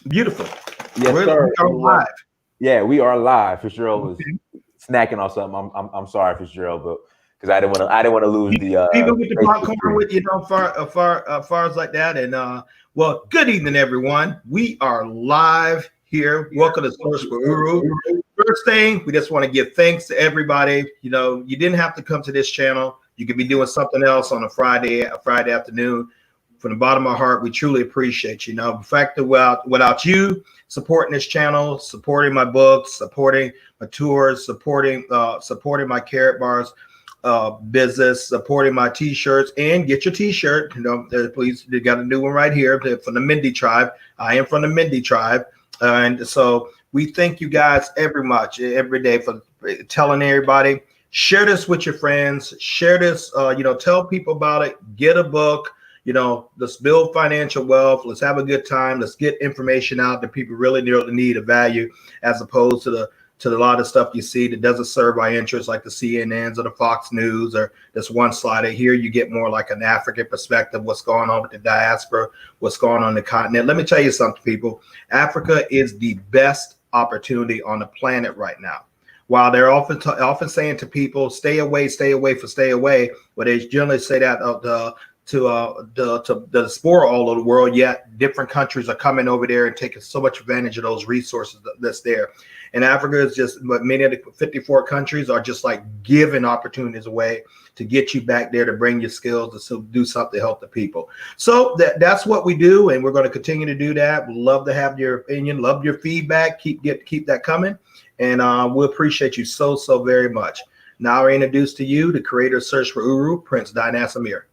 Beautiful. Yes, We sir. are live. Yeah, we are live. Fitzgerald was Okay. snacking on something. I'm sorry, Fitzgerald, but because I didn't want to lose the People with the Facebook popcorn stream. with far as like that. And well, good evening, everyone. We are live here. Welcome to Source for Uru. First thing, we just want to give thanks to everybody. You didn't have to come to this channel. You could be doing something else on a Friday afternoon. From the bottom of my heart, we truly appreciate you. The fact that without you supporting this channel, supporting my books, supporting my tours, supporting my Karatbars business, supporting my t-shirts, and get your t-shirt. Please, you got a new one right here from the Mindy tribe. I am from the Mindy tribe, and so we thank you guys every day for telling everybody. Share this with your friends. Share this. Tell people about it. Get a book. Let's build financial wealth. Let's have a good time. Let's get information out that people really need a value, as opposed to a lot of stuff you see that doesn't serve our interests, like the CNNs or the Fox News or this one slide. Here you get more like an African perspective, what's going on with the diaspora, what's going on in the continent. Let me tell you something, people. Africa is the best opportunity on the planet right now. While they're often saying to people, stay away, but they generally say that to the diaspora all over the world, yet different countries are coming over there and taking so much advantage of those resources that's there. And Africa is just, but many of the 54 countries are just like giving opportunities away to get you back there, to bring your skills, to do something to help the people. So that's what we do, and we're going to continue to do that. We'd love to have your opinion, love your feedback. Keep that coming, and we appreciate you so very much. Now I introduce to you the creator of Search for Uru, Prince Dinas Amir.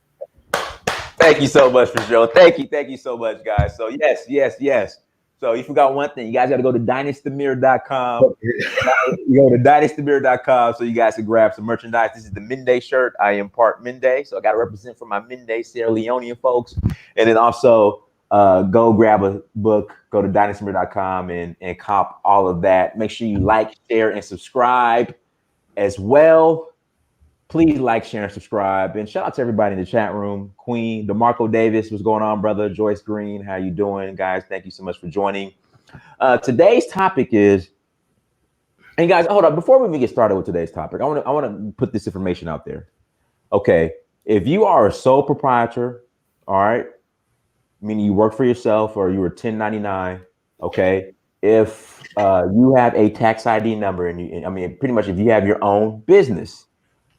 Thank you so much, Fitzgerald. Thank you so much, guys. So yes. So you forgot one thing. You guys got to go to dynastymir.com. You go to dynastymir.com so you guys can grab some merchandise. This is the Minde shirt. I am part Minde, so I got to represent for my Minde Sierra Leonean folks. And then also go grab a book. Go to dynastymir.com and cop all of that. Make sure you like, share, and subscribe as well. Please like, share, and subscribe. And shout out to everybody in the chat room. Queen, DeMarco Davis, what's going on, brother? Joyce Green, how you doing? Guys, thank you so much for joining. Today's topic is, and guys, hold up. Before we even get started with today's topic, I want to put this information out there. Okay, if you are a sole proprietor, all right, meaning you work for yourself or you were 1099, okay, if you have a tax ID number and pretty much if you have your own business,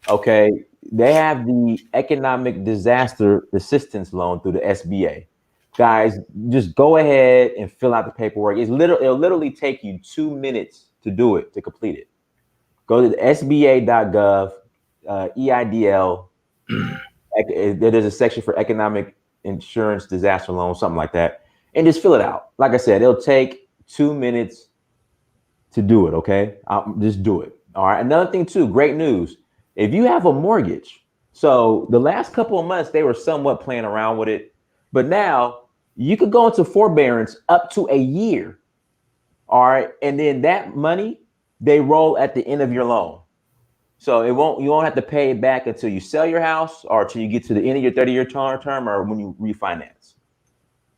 okay, they have the Economic Disaster Assistance Loan through the SBA. Guys, just go ahead and fill out the paperwork. It'll literally take you 2 minutes to do it, to complete it. Go to the SBA.gov, EIDL. There's a section for Economic Insurance Disaster Loan, something like that, and just fill it out. Like I said, it'll take 2 minutes to do it, okay? Just do it. All right, another thing too, great news. If you have a mortgage, so the last couple of months, they were somewhat playing around with it, but now you could go into forbearance up to a year. All right. And then that money, they roll at the end of your loan. So you won't have to pay it back until you sell your house or until you get to the end of your 30-year term or when you refinance.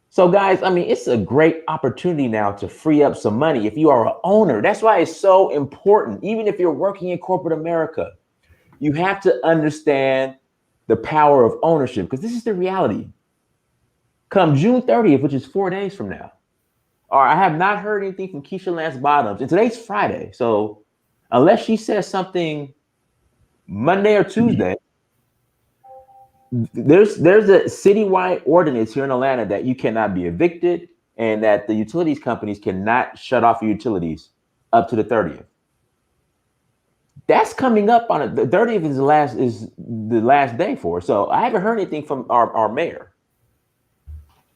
So guys, it's a great opportunity now to free up some money if you are an owner. That's why it's so important. Even if you're working in corporate America, you have to understand the power of ownership, because this is the reality. Come June 30th, which is 4 days from now, or I have not heard anything from Keisha Lance Bottoms, and today's Friday. So unless she says something Monday or Tuesday, there's a citywide ordinance here in Atlanta that you cannot be evicted and that the utilities companies cannot shut off your utilities up to the 30th. That's coming up on it. The 30th is the last day for it. So I haven't heard anything from our mayor.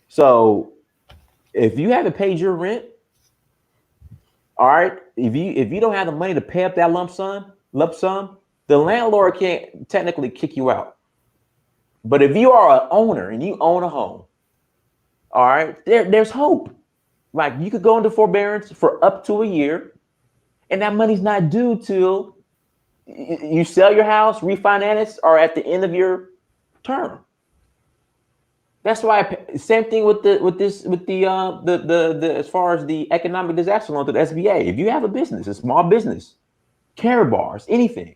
So if you haven't paid your rent, all right, if you don't have the money to pay up that lump sum, the landlord can't technically kick you out. But if you are an owner and you own a home, all right, there's hope. Like you could go into forbearance for up to a year, and that money's not due till you sell your house, refinance, or at the end of your term. That's why. Same thing with the as far as the economic disaster loan through the SBA. If you have a business, a small business, Karatbars, anything,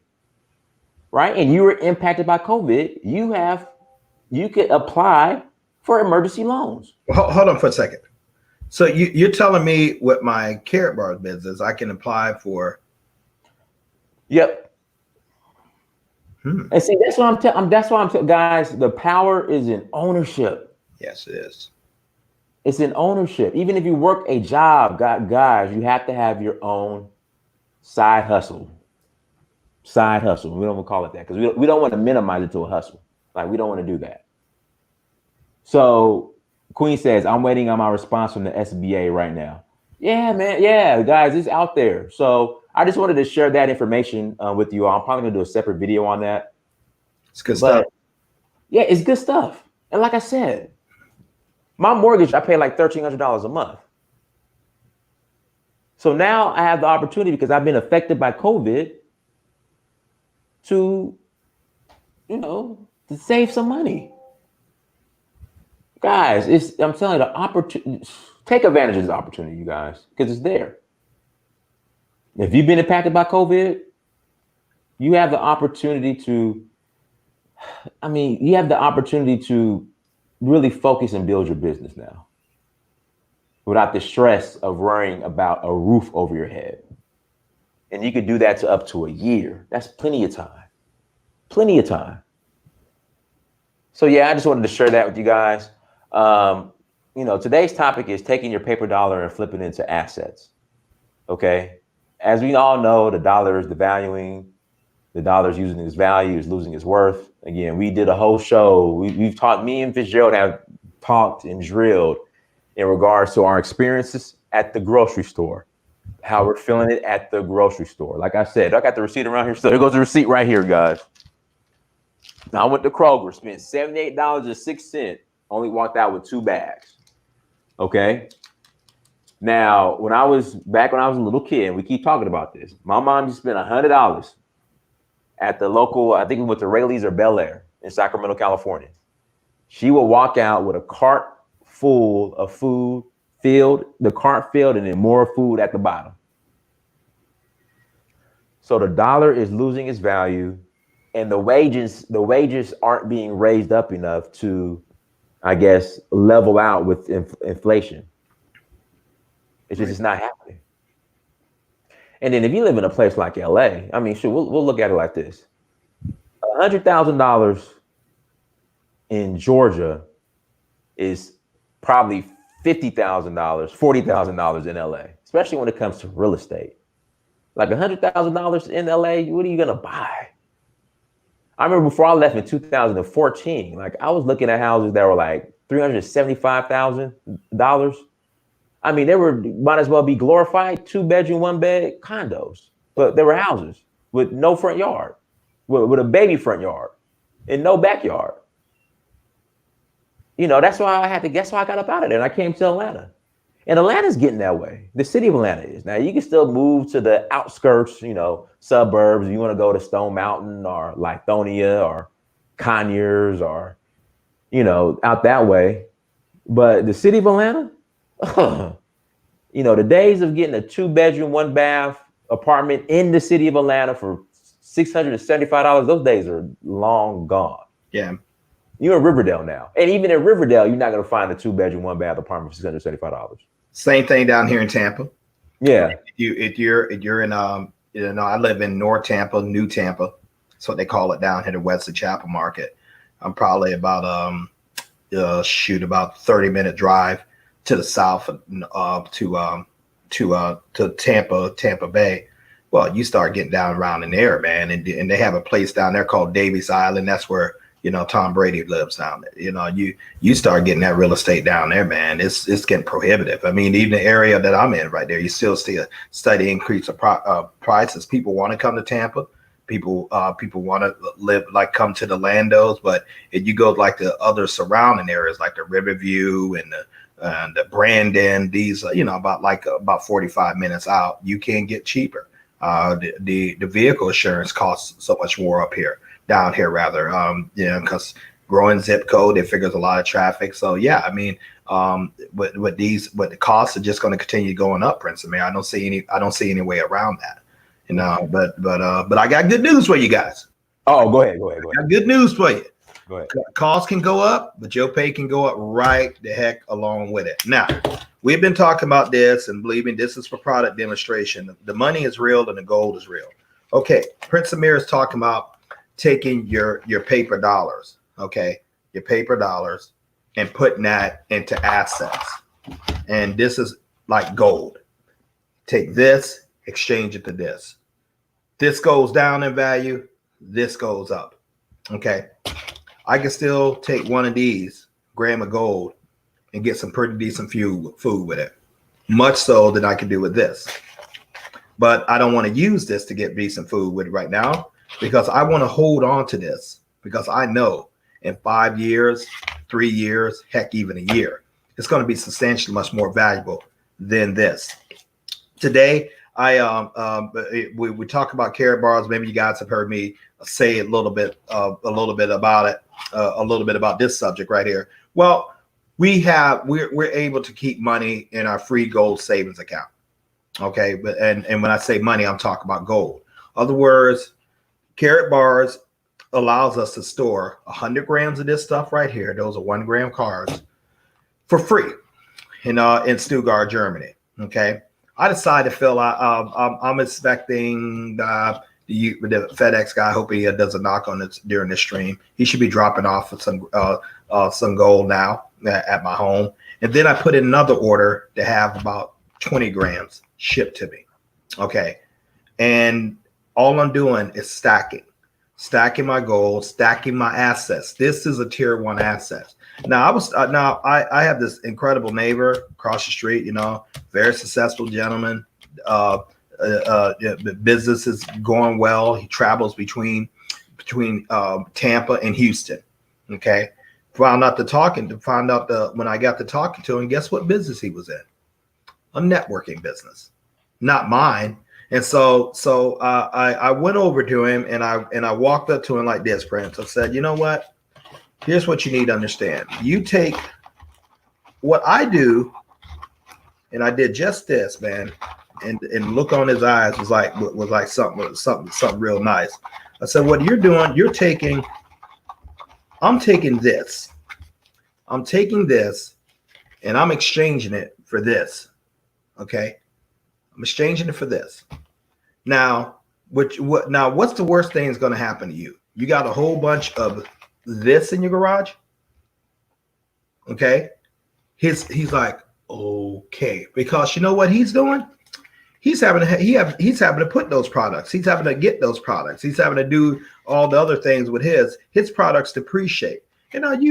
right, and you were impacted by COVID, you could apply for emergency loans. Hold on for a second. So you're telling me with my Karatbars business, I can apply for? Yep. And see, that's what that's why I'm telling guys, the power is in ownership. Yes, it is. It's in ownership. Even if you work a job, guys, you have to have your own side hustle. Side hustle. We don't want to call it that because we don't want to minimize it to a hustle. Like, we don't want to do that. So Queen says, I'm waiting on my response from the SBA right now. Yeah, man. Yeah, guys, it's out there. So I just wanted to share that information with you all. I'm probably gonna do a separate video on that. It's good stuff. Yeah, it's good stuff. And like I said, my mortgage, I pay like $1,300 a month. So now I have the opportunity, because I've been affected by COVID, to save some money. Guys, I'm telling you, the opportunity, take advantage of this opportunity, you guys, because it's there. If you've been impacted by COVID, you have the opportunity to, really focus and build your business now without the stress of worrying about a roof over your head. And you could do that to up to a year. That's plenty of time. Plenty of time. So yeah, I just wanted to share that with you guys. Today's topic is taking your paper dollar and flipping it into assets. Okay. As we all know, the dollar is devaluing. The dollar is using its value, is losing its worth. Again, we did a whole show. We've talked, me and Fitzgerald have talked and drilled in regards to our experiences at the grocery store, how we're feeling it at the grocery store. Like I said, I got the receipt around here. So there goes the receipt right here, guys. Now I went to Kroger, spent $78.06, only walked out with 2 bags. Okay. Now, when I was a little kid, and we keep talking about this, my mom just spent $100 at the local, I think we went to Rayleigh's or Bel Air in Sacramento, California. She would walk out with a cart full of food, the cart filled, and then more food at the bottom. So the dollar is losing its value, and the wages aren't being raised up enough to, I guess, level out with inflation. It's just not happening. And then if you live in a place like LA, we'll look at it like this. $100,000 in Georgia is probably $50,000, $40,000 in LA, especially when it comes to real estate. Like $100,000 in LA, what are you gonna buy? I remember before I left in 2014, like I was looking at houses that were like $375,000. They might as well be glorified 2-bedroom, 1-bed condos, but they were houses with no front yard, with a baby front yard and no backyard. That's why I got up out of there and I came to Atlanta. And Atlanta's getting that way. The city of Atlanta is. Now you can still move to the outskirts, suburbs. If you want to go to Stone Mountain or Lithonia or Conyers or, out that way. But the city of Atlanta, the days of getting a 2-bedroom, 1-bath apartment in the city of Atlanta for $675, those days are long gone. Yeah. You're in Riverdale now. And even in Riverdale, you're not going to find a 2-bedroom, 1-bath apartment for $675. Same thing down here in Tampa. Yeah. If you're in I live in North Tampa, New Tampa. That's what they call it down here, the Wesley Chapel Market. I'm probably about about 30-minute drive to the south to Tampa Bay. Well, you start getting down around in there, man, and they have a place down there called Davies Island. That's where Tom Brady lives down there. You start getting that real estate down there, man. It's getting prohibitive. Even the area that I'm in right there, you still see a steady increase of prices. People want to come to Tampa. People want to live, like, come to the Landos, but if you go like the other surrounding areas like the Riverview and the Brandon, these about 45 minutes out, you can get cheaper. The vehicle insurance costs so much more down here rather, because growing zip code. It figures a lot of traffic. So yeah, I mean, but the costs are just going to continue going up, Prince. I mean, I don't see any way around that. But I got good news for you guys. Oh, go ahead. I got good news for you. Go ahead. Costs can go up, but your pay can go up right the heck along with it. Now, we've been talking about this and believing this is for product demonstration. The money is real and the gold is real. Okay, Prince Amir is talking about taking your paper dollars, okay, your paper dollars, and putting that into assets. And this is like gold. Take this, exchange it to this. This goes down in value, this goes up. Okay. I can still take one of these gram of gold and get some pretty decent food with it. Much so than I can do with this. But I don't want to use this to get decent food with it right now, because I want to hold on to this, because I know in 5 years, 3 years, heck, even a year, it's going to be substantially much more valuable than this. Today, we talk about Karatbars. Maybe you guys have heard me say a little bit about it, a little bit about this subject right here. Well, we're able to keep money in our free gold savings account. Okay, but and when I say money, I'm talking about gold. Other words, Karatbars allows us to store 100 grams of this stuff right here. Those are 1 gram cards for free in Stuttgart, Germany. Okay. I decided to fill out. I'm expecting the FedEx guy. I hope he does a knock on this during this stream. He should be dropping off some gold now at my home, and then I put in another order to have about 20 grams shipped to me. Okay, and all I'm doing is stacking my gold, stacking my assets. This is a tier 1 asset. Now I have this incredible neighbor across the street, very successful gentleman. Business is going well. He travels between Tampa and Houston. Okay. When I got to talking to him, guess what business he was in? A networking business, not mine. And so I went over to him and I walked up to him like this, Prince. I said, you know what? Here's what you need to understand. You take what I do, and I did just this, man. And look on his eyes was like something real nice. I said, what you're doing, I'm taking this, and I'm exchanging it for this. Okay, I'm exchanging it for this. Now, what's the worst thing that's going to happen to you? You got a whole bunch of this in your garage. Okay, he's like, okay, because you know what he's doing? He's having to put those products. He's having to get those products. He's having to do all the other things with his products depreciate. If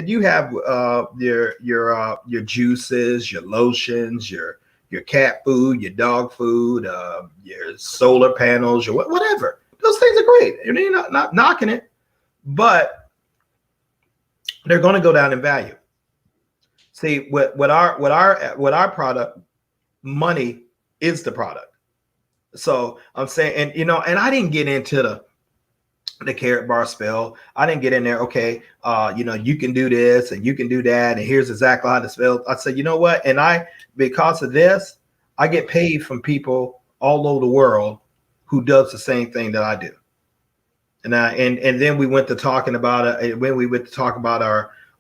you have your juices, your lotions, your cat food, your dog food, your solar panels, your whatever. Those things are great. You're not knocking it, but they're going to go down in value. See, what our product, money is the product. So I'm saying, and I didn't get into the Karatbar spell. I didn't get in there. Okay, you can do this and you can do that, and here's exactly how to spell. I said, you know what? And because of this, I get paid from people all over the world who does the same thing that I do. And then we went to talking about it when we went to talk about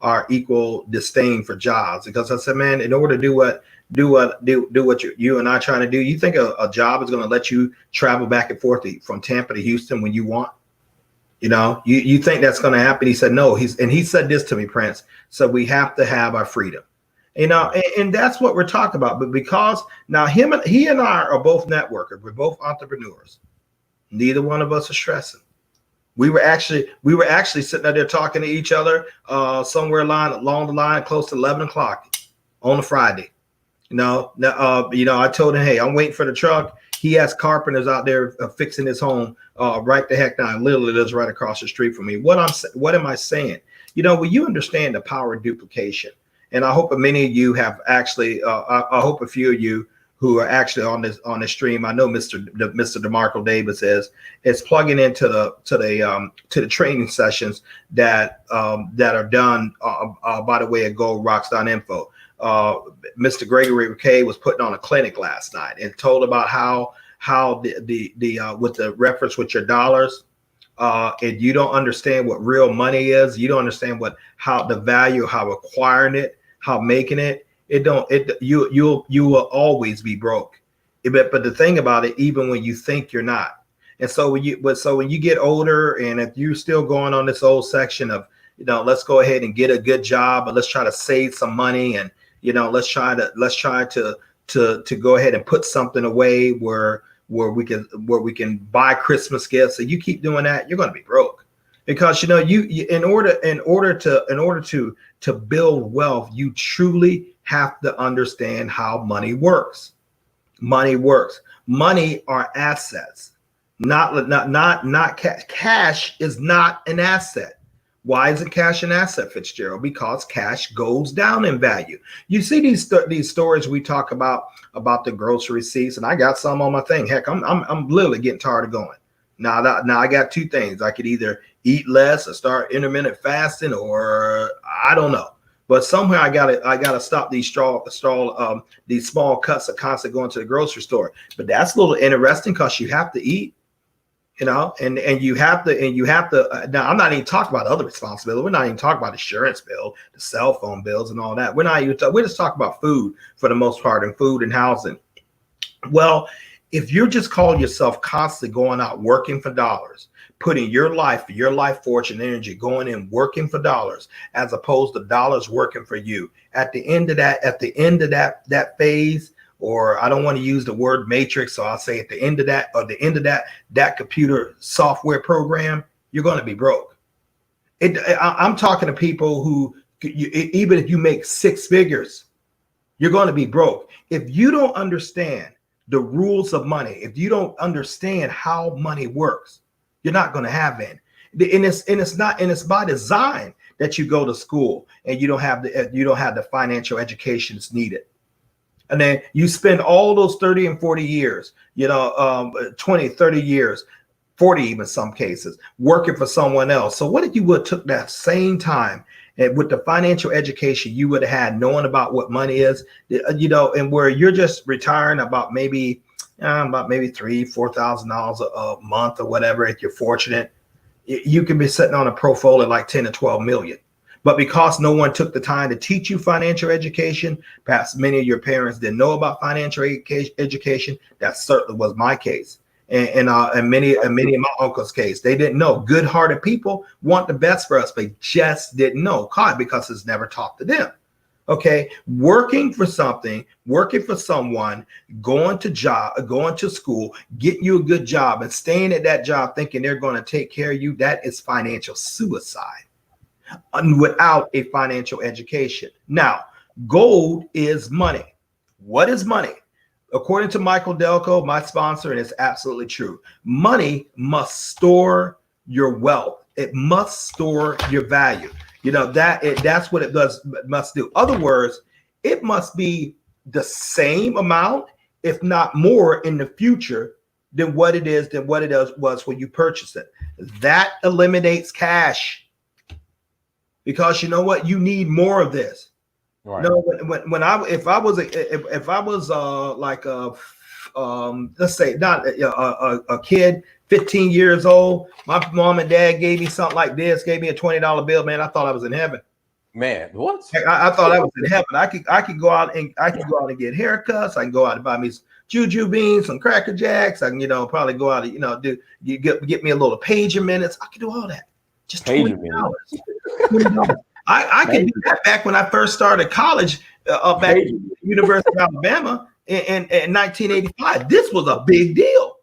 our equal disdain for jobs, because I said, man, in order to do what you and I trying to do, you think a job is going to let you travel back and forth from Tampa to Houston when you want? You think that's going to happen? He said, no. He said this to me, Prince. So we have to have our freedom, and that's what we're talking about. But because now he and I are both networkers, we're both entrepreneurs. Neither one of us are stressing. We were actually sitting out there talking to each other somewhere along the line, close to 11 o'clock on a Friday. I told him, hey, I'm waiting for the truck. He has carpenters out there fixing his home right the heck now. Literally lives right across the street from me. What am I saying? When you understand the power of duplication, and I hope many of you have actually, I hope a few of you who are actually on the stream. I know Mr. DeMarco Davis is plugging into the training sessions that are done by the way of goldrocks.info. Mr. Gregory McKay was putting on a clinic last night and told about how the with the reference with your dollars, and you don't understand what real money is. You don't understand how the value, how acquiring it, how making it. You will always be broke. But the thing about it, even when you think you're not, and so when you get older, and if you're still going on this old section of, let's go ahead and get a good job, but let's try to save some money, and let's try to go ahead and put something away where we can buy Christmas gifts. So you keep doing that, you're going to be broke, because you in order to build wealth, you truly have to understand how money works. Money are assets, not cash. Cash is not an asset. Why isn't cash an asset, Fitzgerald? Because cash goes down in value. You see these stories we talk about the grocery receipts, and I got some on my thing. Heck, I'm literally getting tired of going. Now I got two things. I could either eat less or start intermittent fasting, or I don't know. But somewhere I gotta stop these small cuts of constantly going to the grocery store. But that's a little interesting, because you have to eat. And you have to. Now, I'm not even talking about other responsibilities. We're not even talking about insurance bill, the cell phone bills, and all that. We're just talking about food for the most part, and food and housing. Well, if you're just calling yourself constantly going out working for dollars, putting your life, fortune, energy, going in working for dollars, as opposed to dollars working for you, at the end of that phase. Or I don't want to use the word matrix, so I'll say at the end of that computer software program, you're going to be broke. I'm talking to people who, even if you make six figures, you're going to be broke. If you don't understand the rules of money, if you don't understand how money works, you're not going to have it. And it's by design that you go to school and you don't have the financial education that's needed. And then you spend all those 30 and 40 years, 20, 30 years, 40 even some cases, working for someone else. So what if you would have took that same time, and with the financial education you would have had, knowing about what money is, and where you're just retiring about maybe $3,000-$4,000 a month or whatever, if you're fortunate, you can be sitting on a portfolio like 10 to 12 million. But because no one took the time to teach you financial education, perhaps many of your parents didn't know about financial education. That certainly was my case, and many of my uncles' case. They didn't know. Good-hearted people want the best for us, but just didn't know. Because it's never taught to them. Okay, working for something, working for someone, going to school, getting you a good job, and staying at that job thinking they're going to take care of you. That is financial suicide. Without a financial education. Now, gold is money. What is money? According to Michael Delco, my sponsor, and it's absolutely true. Money must store your wealth. It must store your value. That's what it must do. Other words, it must be the same amount, if not more, in the future than what it was when you purchased it. That eliminates cash. Because you know what, you need more of this. Right. If I was let's say not a kid, 15 years old, my mom and dad gave me something like this, gave me a $20 bill, man, I thought I was in heaven. Man, what? I thought I was in heaven. I could go out and get haircuts. I can go out and buy me some Juju beans, some Cracker Jacks. I can probably go out and get me a little pager minutes. I can do all that. Just $20. I could do that back when I first started college back at the University of Alabama in 1985. This was a big deal.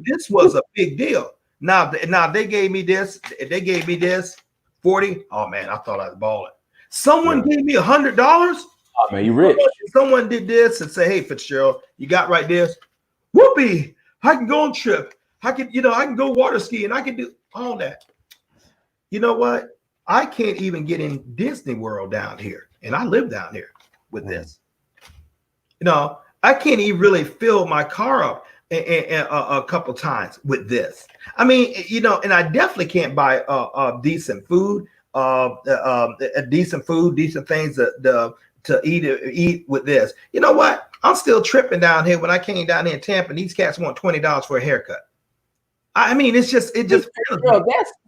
This was a big deal. Now they gave me this. They gave me this 40. Oh man, I thought I was balling. Someone gave me $100. Oh man, you rich. Someone did this and say, "Hey Fitzgerald, you got right this. Whoopee! I can go on trip. I can go water skiing. I can do all that." You know what? I can't even get in Disney World down here, and I live down here with this. I can't even really fill my car up a couple times with this. I mean, you know, and I definitely can't buy decent food, decent things to eat with this. You know what? I'm still tripping down here. When I came down here in Tampa, these cats want $20 for a haircut. I mean, it just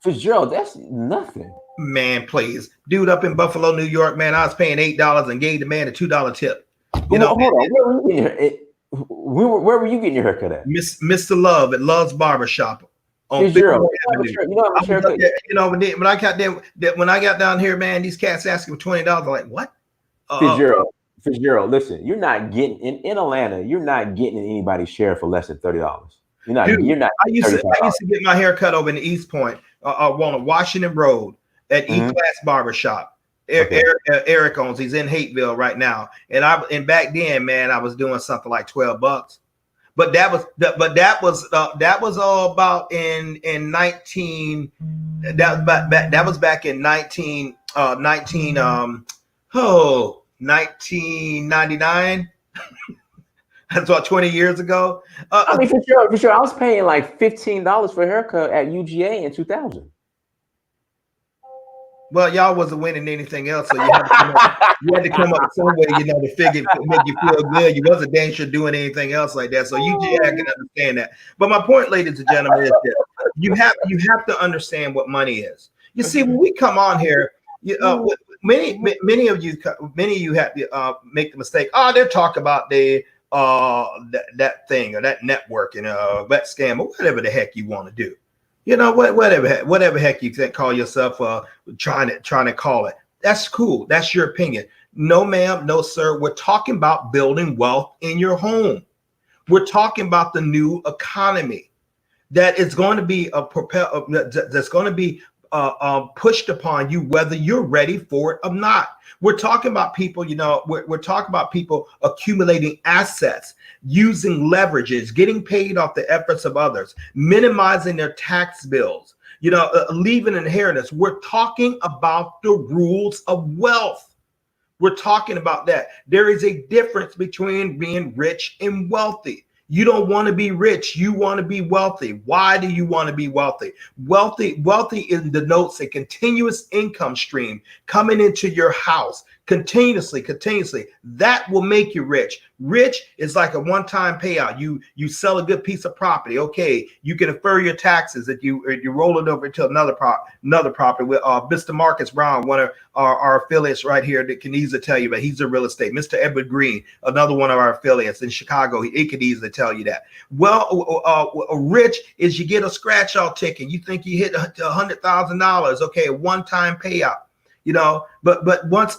Fitzgerald, that's nothing. Man, please, dude, up in Buffalo, New York, man, I was paying $8 and gave the man a $2 tip. You know, hold on, where were you getting your haircut at? Mr. Love at Love's Barbershop. Fitzgerald, when I got down here, man, these cats asking for $20. I'm like, what? Fitzgerald, listen, you're not getting in Atlanta. You're not getting anybody's share for less than $30. You're not. I used to get my hair cut over in the East Point, on Washington Road at E-Class Barbershop. Eric owns. He's in Hateville right now, and back then, man, I was doing something like $12. But that was all about in 19. That was back in 1999. That's about 20 years ago. I mean, for sure, I was paying like $15 for a haircut at UGA in 2000. Well, y'all wasn't winning anything else, so you had to come up some way, you know, to make you feel good. You wasn't damn sure doing anything else like that, so UGA, I can understand that. But my point, ladies and gentlemen, is that you have to understand what money is. You see, when we come on here, many of you have to make the mistake. Oh, they're talking about that thing or that network and that scam or whatever the heck you want to do. You know, whatever heck you call yourself trying to call it. That's cool. That's your opinion. No, ma'am, no, sir. We're talking about building wealth in your home. We're talking about the new economy that is going to be that's going to be pushed upon you, whether you're ready for it or not. We're talking about people, you know, we're talking about people accumulating assets, using leverages, getting paid off the efforts of others, minimizing their tax bills, you know, leaving inheritance. We're talking about the rules of wealth. We're talking about that. There is a difference between being rich and wealthy. You don't want to be rich. You want to be wealthy. Why do you want to be wealthy? Wealthy denotes a continuous income stream coming into your house continuously. That will make you rich. Rich is like a one-time payout. You sell a good piece of property. Okay, you can defer your taxes if you roll it over to another property. With Mr. Marcus Brown, one of our affiliates right here, that can easily tell you that he's a real estate. Mr. Edward Green, another one of our affiliates in Chicago, he could easily tell you that. Well, rich is you get a scratch-off ticket. You think you hit $100,000. Okay, a one-time payout. You know, but once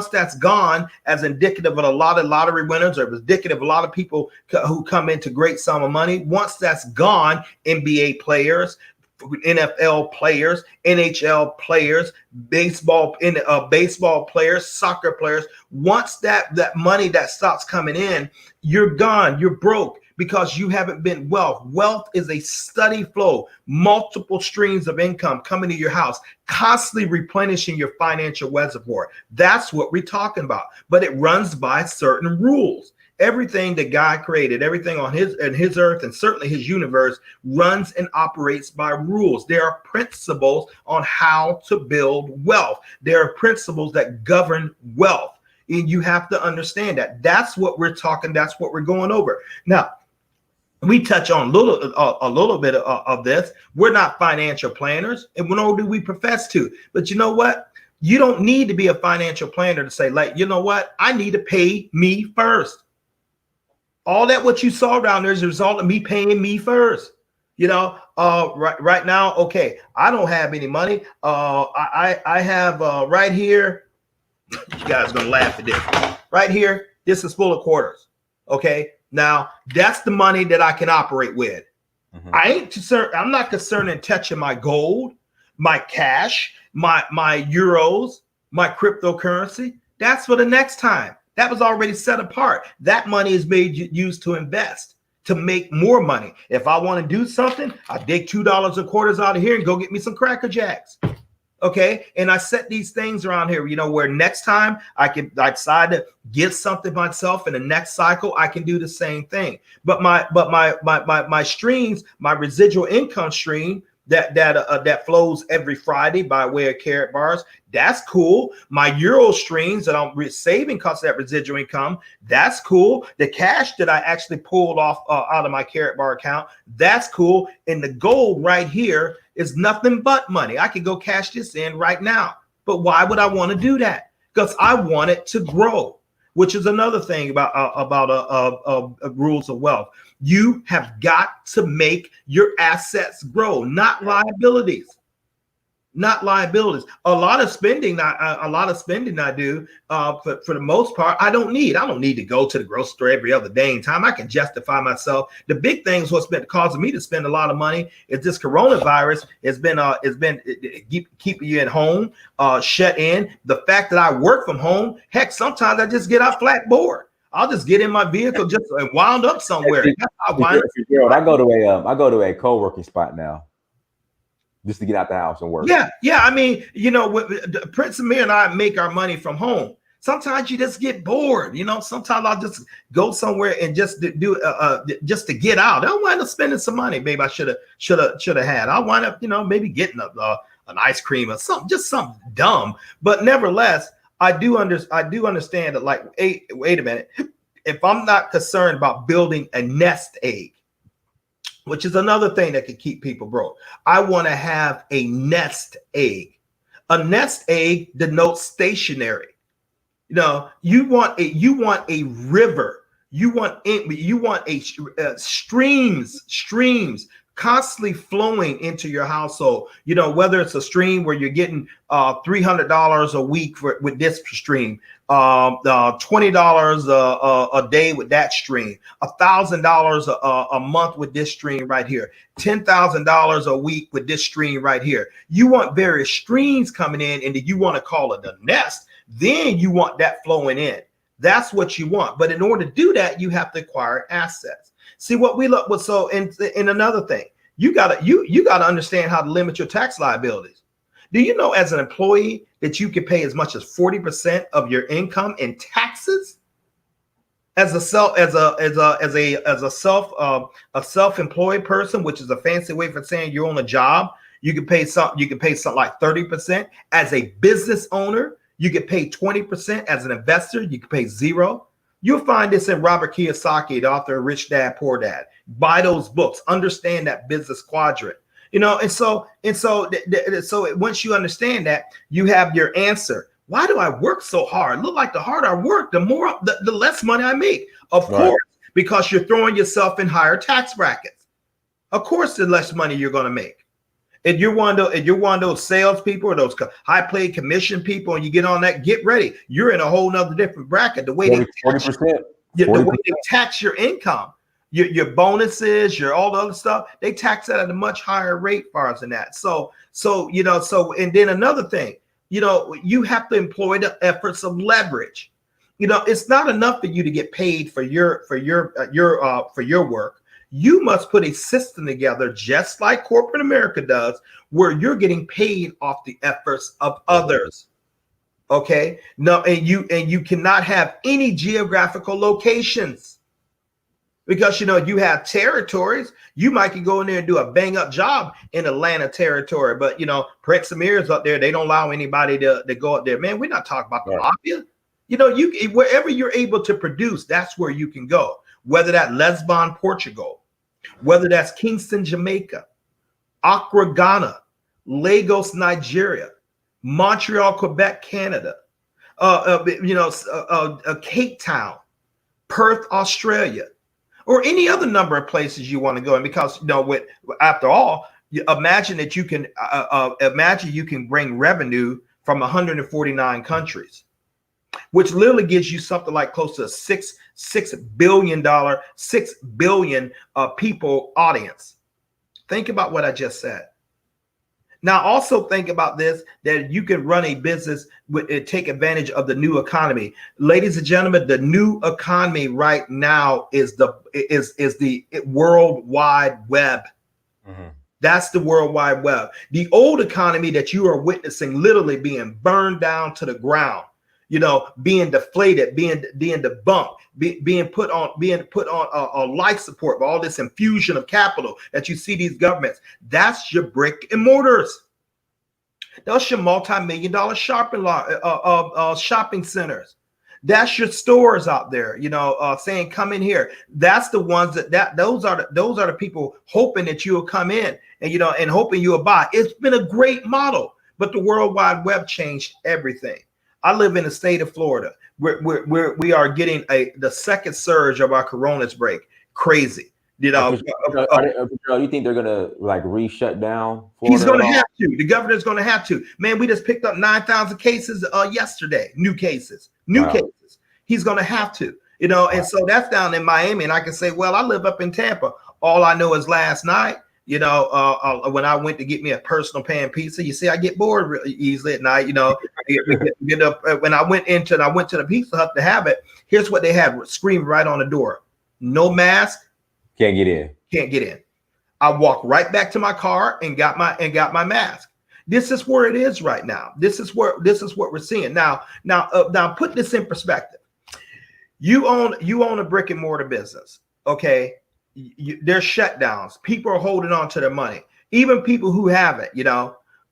that's gone, as indicative of a lot of lottery winners, or indicative of a lot of people who come into great sum of money, once that's gone, NBA players, NFL players, NHL players, baseball players, soccer players, once that money that stops coming in, you're gone, you're broke. Because you haven't been wealth. Wealth is a steady flow, multiple streams of income coming to your house, constantly replenishing your financial reservoir. That's what we're talking about. But it runs by certain rules. Everything that God created, everything on his earth, and certainly his universe, runs and operates by rules. There are principles on how to build wealth. There are principles that govern wealth. And you have to understand that. That's what we're talking. That's what we're going over. Now, we touch on a little bit of this. We're not financial planners, and nor do we profess to. But you know what? You don't need to be a financial planner to say, like, you know what? I need to pay me first. All that what you saw around there is a result of me paying me first. You know, right now, okay, I don't have any money. I have right here. You guys are gonna laugh at this. Right here, this is full of quarters. Okay. Now that's the money that I can operate with. Mm-hmm. I'm not concerned in touching my gold, my cash, my euros, my cryptocurrency. That's for the next time. That was already set apart. That money is used to invest, to make more money. If I want to do something, I dig $2 and quarters out of here and go get me some Cracker Jacks. Okay. And I set these things around here, where next time I decide to give something myself in the next cycle, I can do the same thing. But my streams, my residual income stream that flows every Friday by way of Karatbars, that's cool. My Euro streams that I'm saving because of that residual income, that's cool. The cash that I actually pulled off out of my Karatbar account, that's cool. And the gold right here is nothing but money. I could go cash this in right now. But why would I want to do that? Because I want it to grow, which is another thing about rules of wealth. You have got to make your assets grow, not liabilities. Not liabilities. A lot of spending I do for the most part, I don't need to go to the grocery store every other dang time. I can justify myself. The big things what's been causing me to spend a lot of money is this coronavirus. It's been keeping you at home, shut in. The fact that I work from home, heck, sometimes I just get out flat bored. I'll just get in my vehicle just and wound up somewhere. I go to a co-working spot now, just to get out the house and work. Yeah. I mean, Prince Amir and I make our money from home. Sometimes you just get bored. Sometimes I'll just go somewhere and just do just to get out. I'll wind up spending some money. Maybe I should have had. I'll wind up, maybe getting an ice cream or something, just something dumb. But nevertheless, I do understand that. Like, wait a minute. If I'm not concerned about building a nest egg, which is another thing that could keep people broke, I want to have a nest egg. A nest egg denotes stationary. You want a river. You want a streams constantly flowing into your household. Whether it's a stream where you're getting $300 a week with this stream, $20 a day with that stream, $1,000 a month with this stream right here, $10,000 a week with this stream right here. You want various streams coming in, and you want to call it a nest. Then you want that flowing in. That's what you want. But in order to do that, you have to acquire assets. See what we look with. So, in another thing, you gotta understand how to limit your tax liabilities. Do you know, as an employee, that you can pay as much as 40% of your income in taxes? As a self-employed person, which is a fancy way for saying you're on a job, you can pay something like 30%. As a business owner, you get paid 20%. As an investor, you can pay 0%. You'll find this in Robert Kiyosaki, the author of Rich Dad, Poor Dad. Buy those books. Understand that business quadrant. And so once you understand that, you have your answer. Why do I work so hard? Look like the harder I work, the less money I make. Of course, because you're throwing yourself in higher tax brackets. Of course, the less money you're going to make. If you're one of those salespeople or those high-paid commission people, and you get on that, get ready. You're in a whole nother different bracket. The way 40%. The way they tax your income, your bonuses, your all the other stuff, they tax that at a much higher rate far as than that. So and then another thing, you have to employ the efforts of leverage. It's not enough for you to get paid for your work. You must put a system together, just like corporate America does, where you're getting paid off the efforts of others. Okay. No, and you cannot have any geographical locations, because you have territories. You might can go in there and do a bang up job in Atlanta territory, but Prince Amir's up there. They don't allow anybody to go up there. Man, we're not talking about the mafia. You wherever you're able to produce, that's where you can go. Whether that's Lisbon, Portugal, whether that's Kingston, Jamaica, Accra, Ghana, Lagos, Nigeria, Montreal, Quebec, Canada, Cape Town, Perth, Australia, or any other number of places you want to go. And because after all, imagine that you can bring revenue from 149 countries, which literally gives you something like close to $6 billion people audience. Think about what I just said. Now, also think about this, that you can run a business take advantage of the new economy. Ladies and gentlemen, the new economy right now is the World Wide Web. Mm-hmm. That's the World Wide Web. The old economy that you are witnessing literally being burned down to the ground, being deflated, being debunked, being put on a life support by all this infusion of capital that you see these governments. That's your brick and mortars. That's your multi-million-dollar shopping centers. That's your stores out there, saying come in here. That's the ones those are the people hoping that you'll come in and hoping you'll buy. It's been a great model, but the World Wide Web changed everything. I live in the state of Florida. We are getting the second surge of our coronavirus break. Crazy. You think they're gonna like re-shut down Florida? He's gonna have to. The governor's gonna have to. Man, we just picked up 9,000 cases yesterday. New cases. He's gonna have to. And so that's down in Miami. And I can say, well, I live up in Tampa. All I know is last night, when I went to get me a personal pan pizza, you see, I get bored really easily at night. When I went to the Pizza Hut to have it, here's what they had screamed right on the door: no mask. Can't get in. I walked right back to my car and got my mask. This is where it is right now. This is what we're seeing now. Put this in perspective. You own a brick and mortar business. Okay, there's shutdowns. People are holding on to their money. Even people who have it,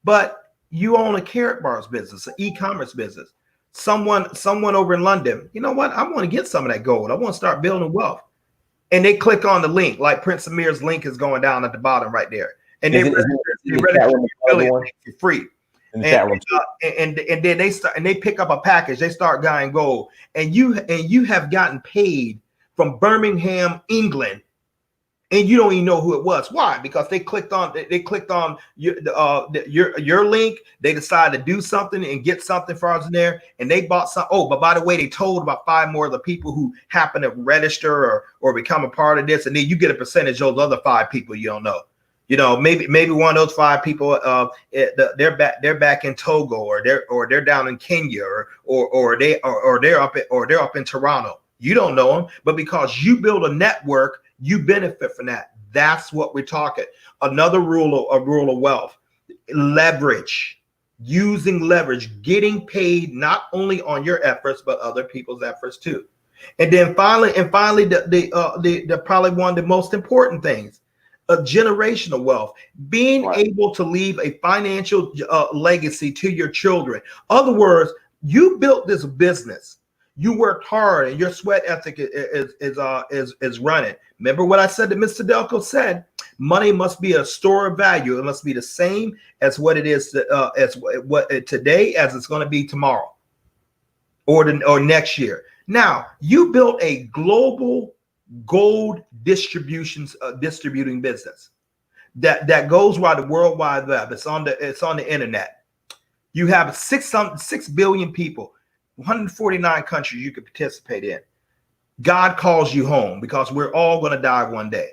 But you own a Karatbars business, an e-commerce business. Someone over in London. You know what? I want to get some of that gold. I want to start building wealth. And they click on the link, like Prince Amir's link is going down at the bottom right there. And they register for free. And then they start and they pick up a package. They start buying gold, and you have gotten paid from Birmingham, England, and you don't even know who it was. Why? Because they clicked on your link. They decided to do something and get something for us in there, and they bought some. Oh, but by the way, they told about 5 more of the people who happen to register or become a part of this, and then you get a percentage of those other 5 people you don't know. Maybe one of those 5 people, they're back in Togo, or they're down in Kenya, or they're up in Toronto. You don't know them, but because you build a network, you benefit from that. That's what we're talking. Another rule of wealth: leverage. Using leverage, getting paid not only on your efforts but other people's efforts too. And then finally, the probably one of the most important things: a generational wealth, being able to leave a financial legacy to your children. Other words, you built this business. You worked hard, and your sweat ethic is running. Remember what I said that Mr. Delco said: money must be a store of value. It must be the same as what it is today as it's going to be tomorrow, or next year. Now you built a global gold distributing business that goes wide the World Wide Web. It's on the internet. You have 6 billion people. 149 countries you could participate in. God calls you home, because we're all going to die one day.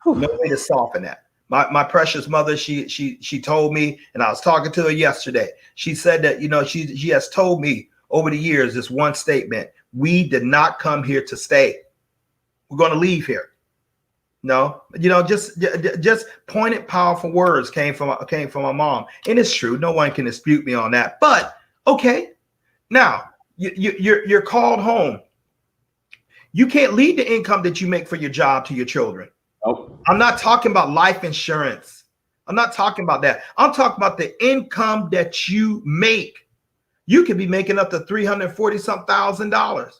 No way to soften that. My precious mother, she told me, and I was talking to her yesterday. She said that, she has told me over the years this one statement: we did not come here to stay. We're going to leave here. No, just pointed, powerful words came from my mom, and it's true. No one can dispute me on that. But okay, now you're called home. You can't leave the income that you make for your job to your children. Nope. I'm not talking about life insurance. I'm not talking about that. I'm talking about the income that you make. You could be making up to $340,000.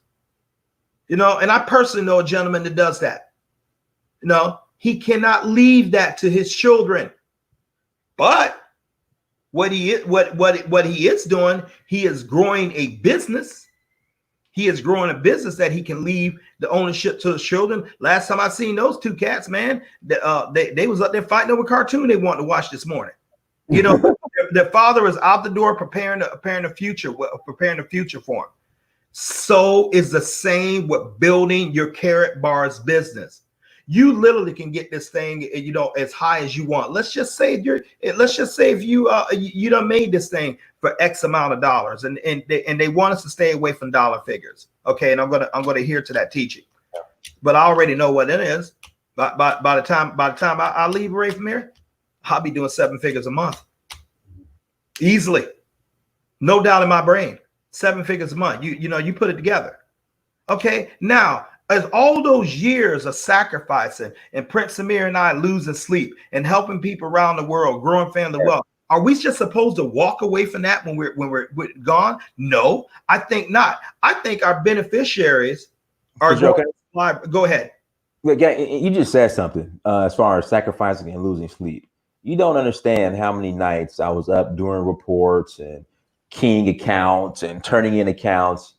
And I personally know a gentleman that does that. He cannot leave that to his children. But what he is doing, he is growing a business. He is growing a business that he can leave the ownership to his children. Last time I seen those 2 cats, man, they was up there fighting over a cartoon they wanted to watch this morning. Their father is out the door preparing the future for him. So is the same with building your Karatbars business. You literally can get this thing, as high as you want. Let's just say if you done made this thing for X amount of dollars, and they want us to stay away from dollar figures. Okay, and I'm gonna adhere to that teaching, but I already know what it is. By the time I leave away from here, I'll be doing 7 figures a month. Easily. No doubt in my brain. 7 figures a month. You put it together. Okay. Now, as all those years of sacrificing and Prince Amir and I losing sleep and helping people around the world, growing family wealth, are we just supposed to walk away from that when we're gone? No, I think not. I think our beneficiaries are going to fly. Go ahead. You just said something as far as sacrificing and losing sleep. You don't understand how many nights I was up doing reports and keying accounts and turning in accounts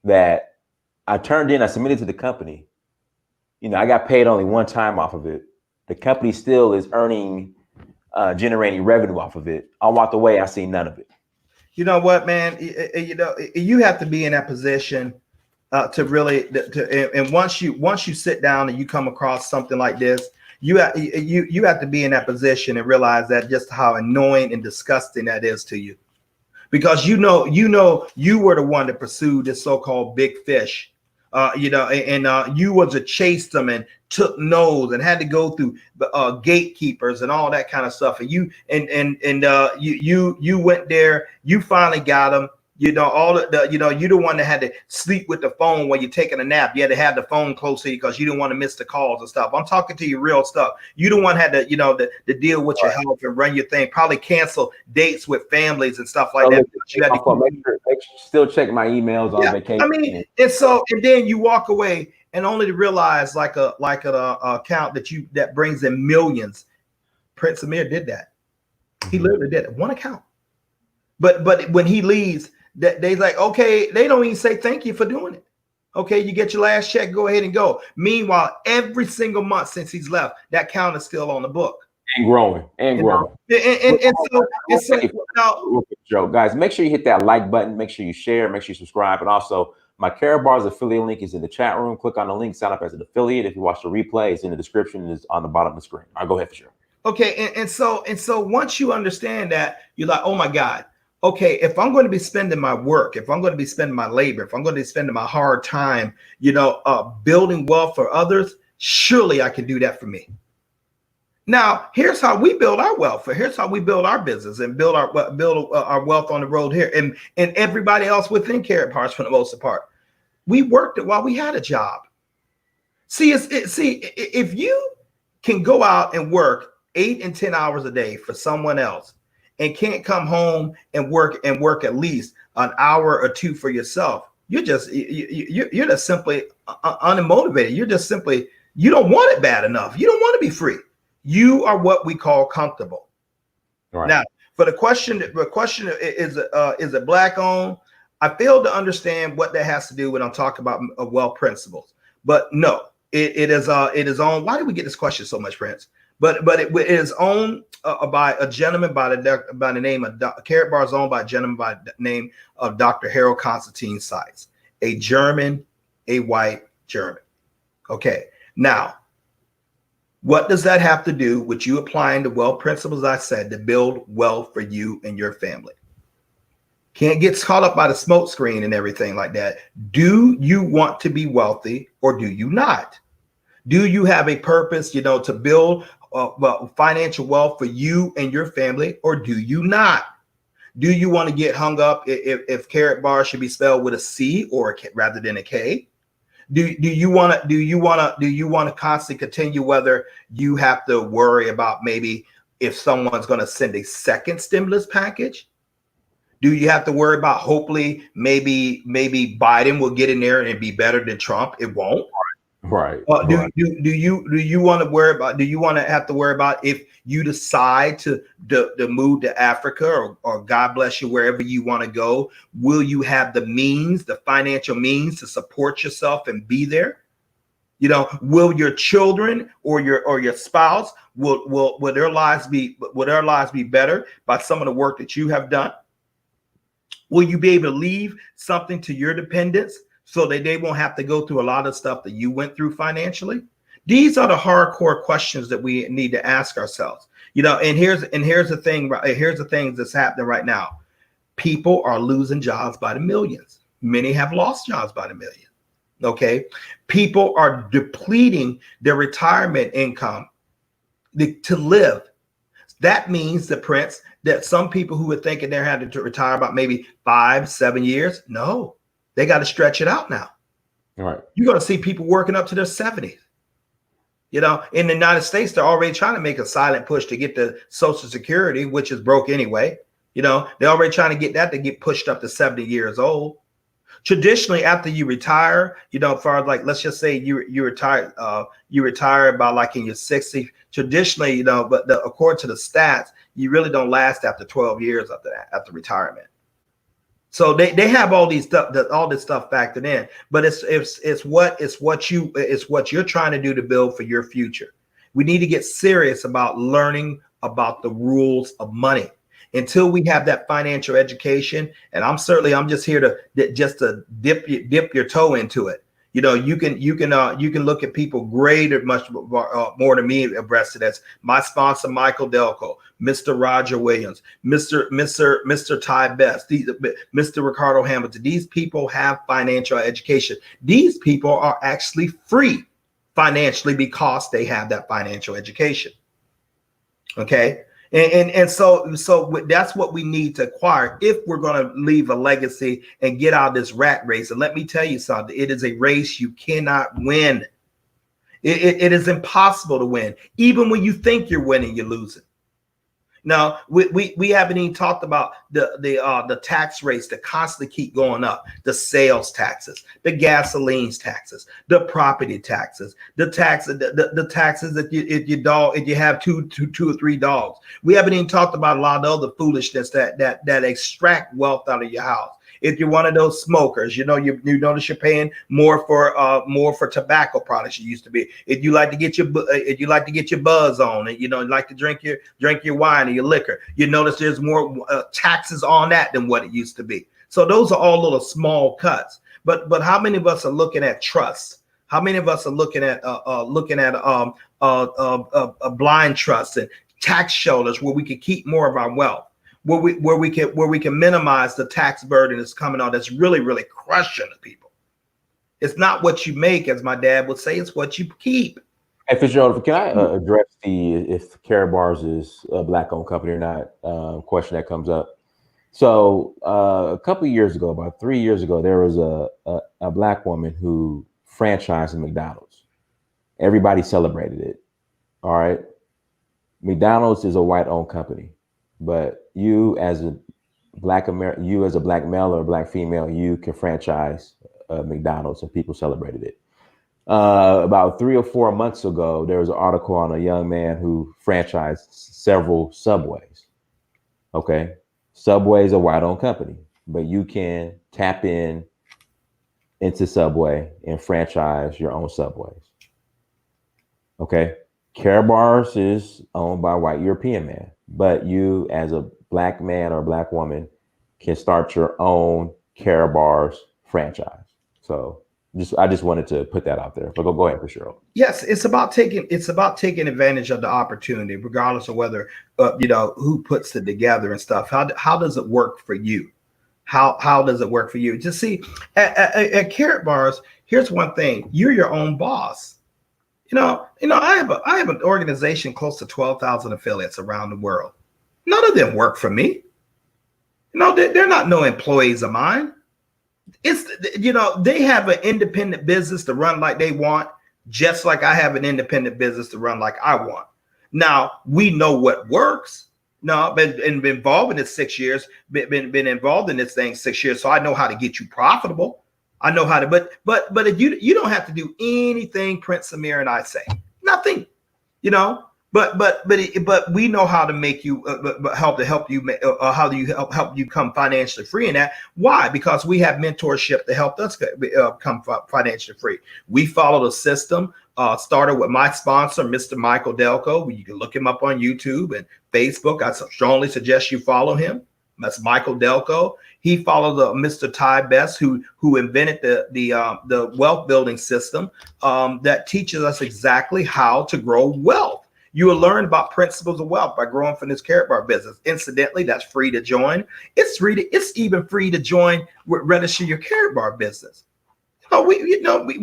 that I turned in, I submitted to the company. I got paid only one time off of it. The company still is generating revenue off of it. I walked away, I seen none of it. You know what, man? You have to be in that position to really, and once you sit down and you come across something like this, you have to be in that position and realize that just how annoying and disgusting that is to you, because you were the one that pursued this so-called big fish. You was to chase them and took no's and had to go through gatekeepers and all that kind of stuff. And you went there, you finally got them. You're the one that had to sleep with the phone while you're taking a nap. You had to have the phone close to you because you didn't want to miss the calls and stuff. I'm talking to you real stuff. You the one had to, to deal with your health and run your thing, probably cancel dates with families and stuff like that. Make sure still check my emails on vacation. I mean, and then you walk away and only to realize like an account that brings in millions. Prince Amir did that. He literally did it. One account. But when he leaves, they're like, okay, they don't even say thank you for doing it. Okay, you get your last check, go ahead and go. Meanwhile, every single month since he's left, that count is still on the book. And growing. Joe, guys, make sure you hit that like button, make sure you share, make sure you subscribe. And also, my Karatbars affiliate link is in the chat room. Click on the link, sign up as an affiliate. If you watch the replay, it's in the description, it's on the bottom of the screen. I'll go ahead for sure. Okay, and so once you understand that, you're like, oh my God. Okay, if I'm going to be spending my work, if I'm going to be spending my labor, if I'm going to be spending my hard time, building wealth for others, surely I can do that for me. Now, here's how we build our wealth. Here's how we build our business and build our wealth on the road here, and everybody else within Karatbars for the most part. We worked it while we had a job. See, if you can go out and work 8 and 10 hours a day for someone else, and can't come home and work at least an hour or two for yourself, you're just simply unmotivated. You're just simply, you don't want it bad enough. You don't want to be free. You are what we call comfortable. Right. Now, for the question is it black owned? I fail to understand what that has to do when I'm talking about wealth principles. But no, it is owned. Why do we get this question so much, Prince? But it is owned by a gentleman by the name of Karatbars, owned by a gentleman by the name of Dr. Harold Constantine Seitz, a white German. Okay, now what does that have to do with you applying the wealth principles I said to build wealth for you and your family? Can't get caught up by the smoke screen and everything like that. Do you want to be wealthy or do you not? Do you have a purpose, to build financial wealth for you and your family, or do you not? Do you want to get hung up if Karatbars should be spelled with a C or rather than a K? Do you want to constantly continue whether you have to worry about maybe if someone's going to send a second stimulus package? Do you have to worry about hopefully maybe Biden will get in there and be better than Trump? It won't. Right. Do you want to worry about? Do you want to have to worry about if you decide to move to Africa or God bless you wherever you want to go? Will you have the financial means to support yourself and be there? Will your children or your spouse will their lives be better by some of the work that you have done? Will you be able to leave something to your dependents so that they won't have to go through a lot of stuff that you went through financially? These are the hardcore questions that we need to ask ourselves. And here's the thing. Here's the things that's happening right now. People are losing jobs by the millions. Many have lost jobs by the millions. Okay, people are depleting their retirement income to live. That means the Prince that some people who were thinking they're having to retire about maybe 5-7 years, no, they got to stretch it out now. All right. You're going to see people working up to their 70s. You know, in the United States, they're already trying to make a silent push to get the Social Security, which is broke anyway. You know, they're already trying to get that to get pushed up to 70 years old. Traditionally, after you retire, you know, far as like, let's just say you retire about like in your 60s. Traditionally, you know, but according to the stats, you really don't last after 12 years after that, after retirement. So they have all this stuff factored in, but it's what you're trying to do to build for your future. We need to get serious about learning about the rules of money. Until we have that financial education, and I'm just here to dip your toe into it. You know, you can look at people greater, much more than me abreast of this. My sponsor, Michael Delco, Mr. Roger Williams, Mr. Ty Best, Mr. Ricardo Hamilton. These people have financial education. These people are actually free financially because they have that financial education. Okay. And so that's what we need to acquire if we're going to leave a legacy and get out of this rat race. And let me tell you something, it is a race you cannot win. It is impossible to win. Even when you think you're winning, you're losing. Now, we haven't even talked about the tax rates that constantly keep going up, the sales taxes, the gasoline taxes, the property taxes, the taxes that if you have two or three dogs. We haven't even talked about a lot of other foolishness that extract wealth out of your house. If you're one of those smokers, you know, you notice you're paying more for tobacco products you used to be. If you like to get your buzz on, and you know, like to drink your wine or your liquor, you notice there's more taxes on that than what it used to be. So those are all little small cuts. But how many of us are looking at trusts? How many of us are looking at blind trusts and tax shelters where we can keep more of our wealth? Where we can minimize the tax burden that's coming on, that's really, really crushing the people. It's not what you make, as my dad would say, it's what you keep. Hey, Fitzgerald, can I address if Karatbars is a Black-owned company or not question that comes up? So a couple of years ago, about 3 years ago, there was a Black woman who franchised McDonald's. Everybody celebrated it. All right. McDonald's is a white-owned company. But you as a Black male or a Black female, you can franchise McDonald's, and people celebrated it. About 3 or 4 months ago, there was an article on a young man who franchised several Subways. Okay. Subway is a white-owned company, but you can tap into Subway and franchise your own Subways. Okay. Karatbars is owned by a white European man, but you as a Black man or Black woman can start your own Karatbars franchise. So I just wanted to put that out there. But go ahead, Fitzgerald. Yes, it's about taking advantage of the opportunity, regardless of whether who puts it together and stuff. How does it work for you? How does it work for you? Just see at Karatbars, here's one thing: you're your own boss. You know, I have an organization close to 12,000 affiliates around the world. None of them work for me. You know, they're not no employees of mine. It's, you know, they have an independent business to run like they want, just like I have an independent business to run like I want. Now, we know what works. No, I've been involved in this 6 years, been involved in this thing 6 years, so I know how to get you profitable. I know how to, but if you don't have to do anything Prince Amir and I say, nothing, you know. But we know how to make you help you come financially free in that. Why? Because we have mentorship to help us come financially free. We follow the system. Started with my sponsor, Mr. Michael Delco. You can look him up on YouTube and Facebook. I strongly suggest you follow him. That's Michael Delco. He followed Mr. Ty Best, who invented the wealth building system that teaches us exactly how to grow wealth. You will learn about principles of wealth by growing from this Karatbar business. Incidentally, that's free to join. It's even free to join, register your Karatbar business. Oh, we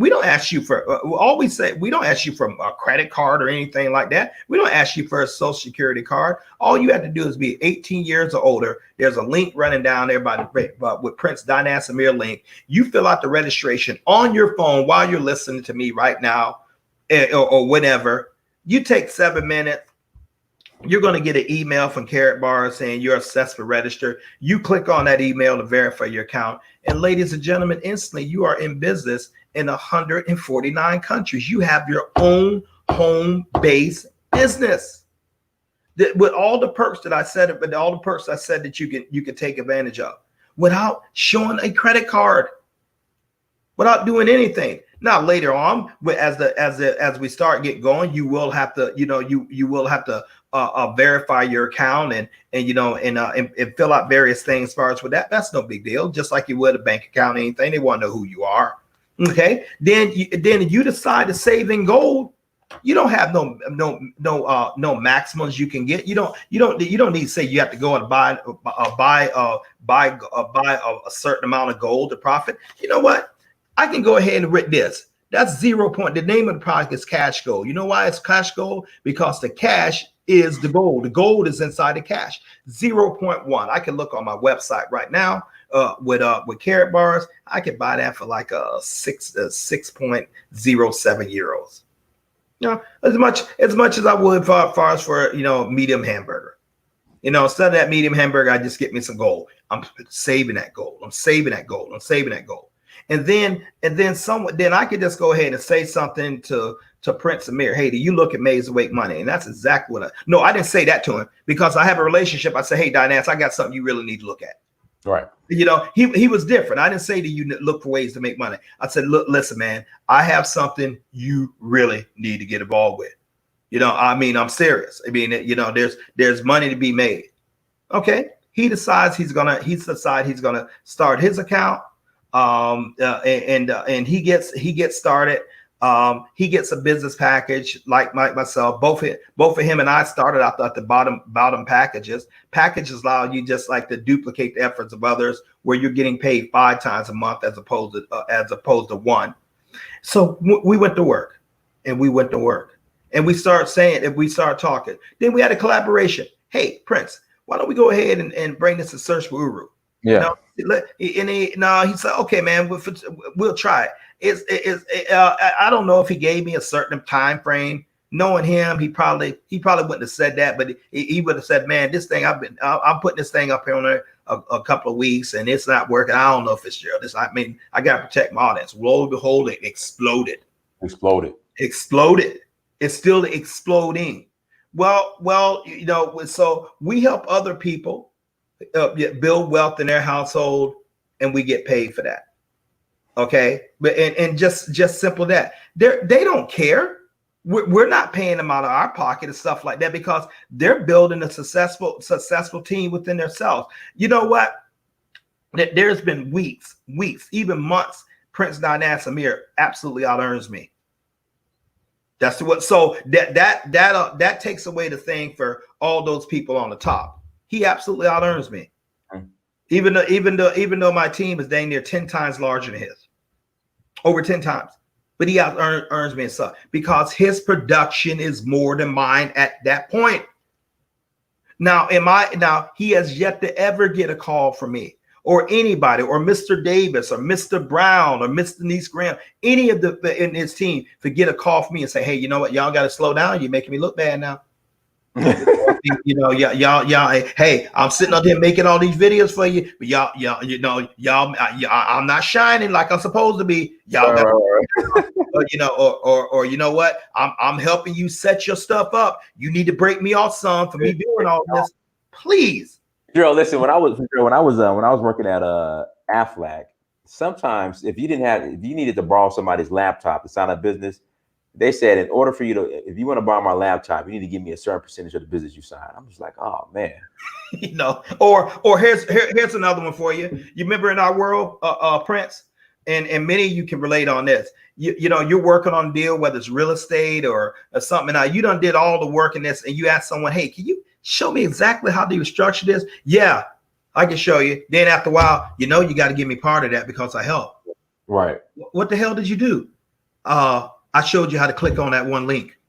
don't ask you for, we always say, we don't ask you for a credit card or anything like that. We don't ask you for a social security card. All you have to do is be 18 years or older. There's a link running down there with Prince Dynasty Samir link. You fill out the registration on your phone while you're listening to me right now, or whatever. You take 7 minutes. You're going to get an email from Karatbars saying you're successfully registered. You click on that email to verify your account. And ladies and gentlemen, instantly you are in business in 149 countries. You have your own home-based business with all the perks that I said, but all the perks I said that you can take advantage of without showing a credit card, without doing anything. Now later on, as we start get going, you will have to, you will have to verify your account and fill out various things as far as with that. That's no big deal. Just like you would a bank account, anything. They want to know who you are. Okay. Then you decide to save in gold. You don't have no maximums you can get. You don't need to say you have to go and buy a certain amount of gold to profit. You know what? I can go ahead and write this. That's 0. The name of the product is cash gold. You know why it's cash gold? Because the cash is the gold. The gold is inside the cash. 0.1. I can look on my website right now with Karatbars. I can buy that for like 6.07 euros. As much as I would far as for medium hamburger. Instead of that medium hamburger, I just get me some gold. I'm saving that gold. I'm saving that gold. And then I could just go ahead and say something to Prince Amir. Hey, do you look at Made to Wake Money? And that's exactly what I didn't say that to him because I have a relationship. I say, hey, Dynas, I got something you really need to look at. Right. He was different. I didn't say to you look for ways to make money. I said, look, listen, man, I have something you really need to get involved with. I'm serious. There's money to be made. Okay. He decides he's gonna start his account. And he gets started. He gets a business package like myself. Both of him and I started out at the bottom packages. Packages allow you just like to duplicate the efforts of others, where you're getting paid 5 times a month as opposed to 1. So we went to work, and we start saying, if we start talking, then we had a collaboration. Hey, Prince, why don't we go ahead and bring this to Search for Uru? Yeah. He said, okay, man, we'll try it. I don't know if he gave me a certain time frame. Knowing him, he probably wouldn't have said that, but he would have said, man, this thing I'm putting this thing up here on a couple of weeks and it's not working. I don't know if it's Gerald. I got to protect my audience. Lo and behold, it exploded. It's still exploding. Well, so we help other people build wealth in their household, and we get paid for that. Okay, but and just simple that they don't care. We're not paying them out of our pocket and stuff like that because they're building a successful team within themselves. You know what? There's been weeks, even months. Prince Dynasty Samir absolutely out earns me. That's what. So that takes away the thing for all those people on the top. He absolutely out earns me, even though my team is dang near 10 times larger than his, over 10 times. But he out earns me and stuff because his production is more than mine at that point. Now he has yet to ever get a call from me or anybody or Mr. Davis or Mr. Brown or Mr. Nice Graham, any of in his team to get a call from me and say, hey, you know what, y'all got to slow down. You're making me look bad now. Y'all, hey, I'm sitting up here making all these videos for you, but y'all, I'm not shining like I'm supposed to be. Y'all, or you know what? I'm helping you set your stuff up. You need to break me off some for me doing all this, please. Gerald, listen. When I was working at Aflac, sometimes if you needed to borrow somebody's laptop to sign up business, they said, in order for you if you want to borrow my laptop, you need to give me a certain percentage of the business you sign. I'm just like, oh man, or here's another one for you. You remember in our world, Prince, and many of you can relate on this. You're working on a deal, whether it's real estate or something. Now you done did all the work in this, and you ask someone, hey, can you show me exactly how do you structure this? Yeah, I can show you. Then after a while, you got to give me part of that because I help. Right. What the hell did you do? I showed you how to click on that one link.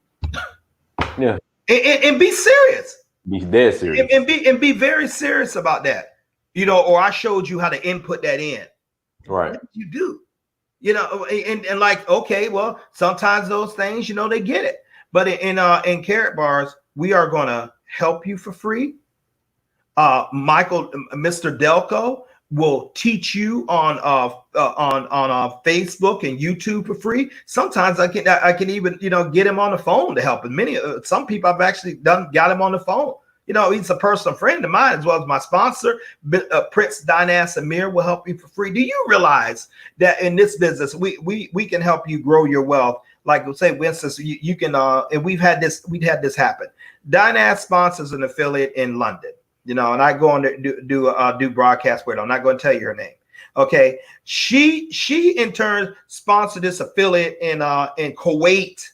Yeah. And be serious. Be dead serious. And be very serious about that. You know, or I showed you how to input that in. Right. What did you do? You know, and like, okay, well, sometimes those things, you know, they get it. But in Karatbars, we are going to help you for free. Mr. Delco will teach you on Facebook and YouTube for free. Sometimes I can even, you know, get him on the phone to help. And some people I've actually got him on the phone. You know, he's a personal friend of mine as well as my sponsor, Prince Dinas Amir, will help you for free. Do you realize that in this business, we can help you grow your wealth? Like, say, for instance, you can, and we've had this happen. Dinas sponsors an affiliate in London, you know, and I go on to do broadcast with her. I'm not going to tell you her name. Okay, she in turn sponsored this affiliate in Kuwait.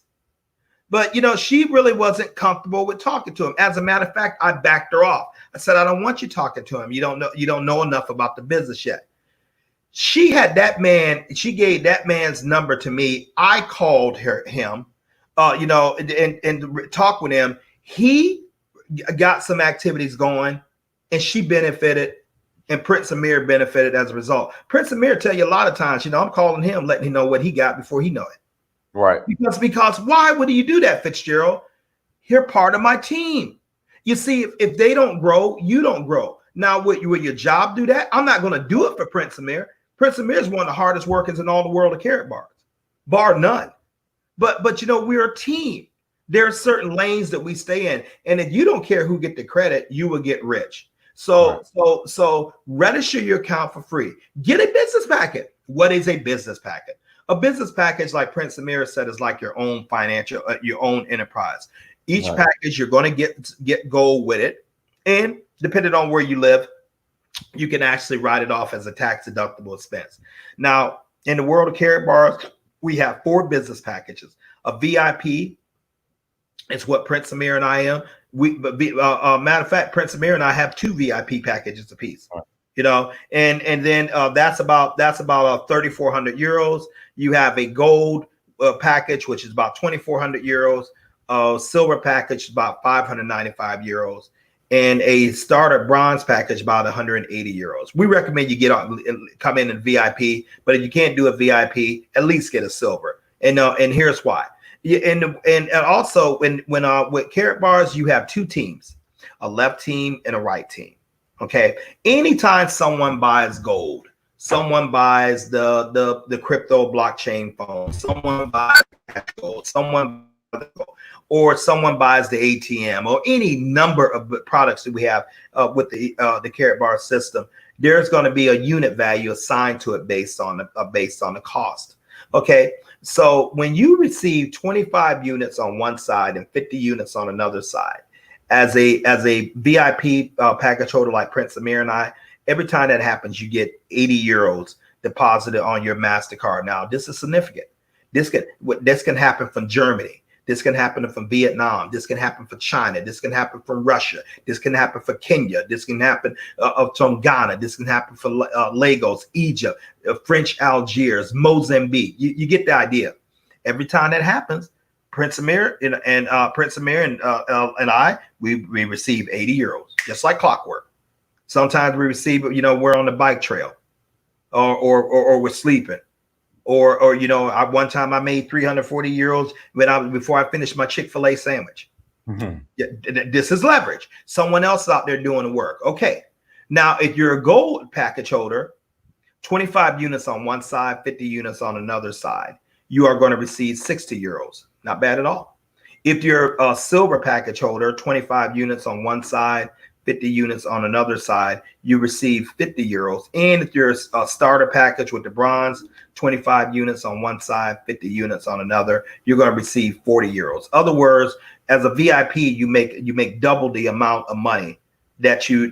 But, you know, she really wasn't comfortable with talking to him. As a matter of fact, I backed her off. I said, I don't want you talking to him. You don't know enough about the business yet. She had that man. She gave that man's number to me. I called him, you know, and talked with him. He got some activities going, and she benefited, and Prince Amir benefited as a result. Prince Amir tell you a lot of times, you know, I'm calling him, letting him know what he got before he know it. Right. Because why would you do that, Fitzgerald? You're part of my team. You see, if they don't grow, you don't grow. Now, will your job do that? I'm not going to do it for Prince Amir. Prince Amir is one of the hardest workers in all the world of Karatbars, bar none. But you know, we're a team. There are certain lanes that we stay in, and if you don't care who get the credit, you will get rich. So register your account for free. Get a business packet. What is a business packet? A business package, like Prince Amir said, is like your own financial, your own enterprise. Each package, you're going to get gold with it. And depending on where you live, you can actually write it off as a tax deductible expense. Now, in the world of Karatbars, we have 4 business packages. A VIP is what Prince Amir and I am. Matter of fact, Prince Amir and I have 2 VIP packages apiece. You know, and then that's about 3,400 euros. You have a gold package, which is about 2,400 euros. Silver package is about 595 euros, and a starter bronze package about 180 euros. We recommend you come in VIP, but if you can't do a VIP, at least get a silver. And here's why. And also when with Karatbars, you have 2 teams, a left team and a right team. Okay. Anytime someone buys gold, someone buys the crypto blockchain phone, someone buys gold, someone buys gold, or someone buys the ATM, or any number of products that we have with the Karatbar system, there's going to be a unit value assigned to it based on the cost. Okay. So when you receive 25 units on one side and 50 units on another side, as a VIP package holder like Prince Amir and I, every time that happens, you get 80 euros deposited on your MasterCard. Now, this is significant. This can happen from Germany. This can happen from Vietnam. This can happen from China. This can happen from Russia. This can happen for Kenya. This can happen from Ghana. This can happen for Lagos, Egypt, French Algiers, Mozambique. You get the idea. Every time that happens, Prince Amir and Prince Amir and I, we receive 80 euros, just like clockwork. Sometimes we receive, you know, we're on the bike trail, or we're sleeping, or you know, one time I made 340 euros before I finished my Chick-fil-A sandwich. Mm-hmm. Yeah, this is leverage. Someone else out there doing the work. Okay, now if you're a gold package holder, 25 units on one side, 50 units on another side, you are going to receive 60 euros. Not bad at all. If you're a silver package holder, 25 units on one side, 50 units on another side, you receive 50 euros. And if you're a starter package with the bronze, 25 units on one side, 50 units on another, you're going to receive 40 euros. Other words, as a VIP, you make double the amount of money that you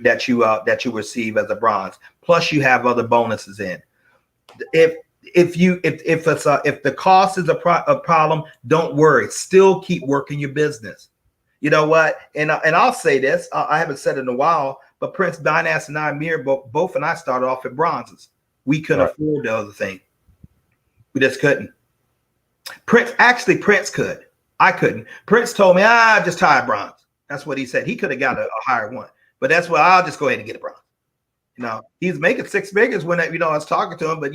receive as a bronze. Plus, you have other bonuses in. If the cost is a problem, don't worry. Still keep working your business. You know what? And I'll say this. I haven't said it in a while, but Prince Dinas and I, Amir, both and I started off at bronzes. We couldn't afford the other thing. We just couldn't. Prince could. I couldn't. Prince told me, just hire bronze. That's what he said. He could have got a higher one, but that's what I'll just go ahead and get a bronze. You know, he's making six figures when I was talking to him, but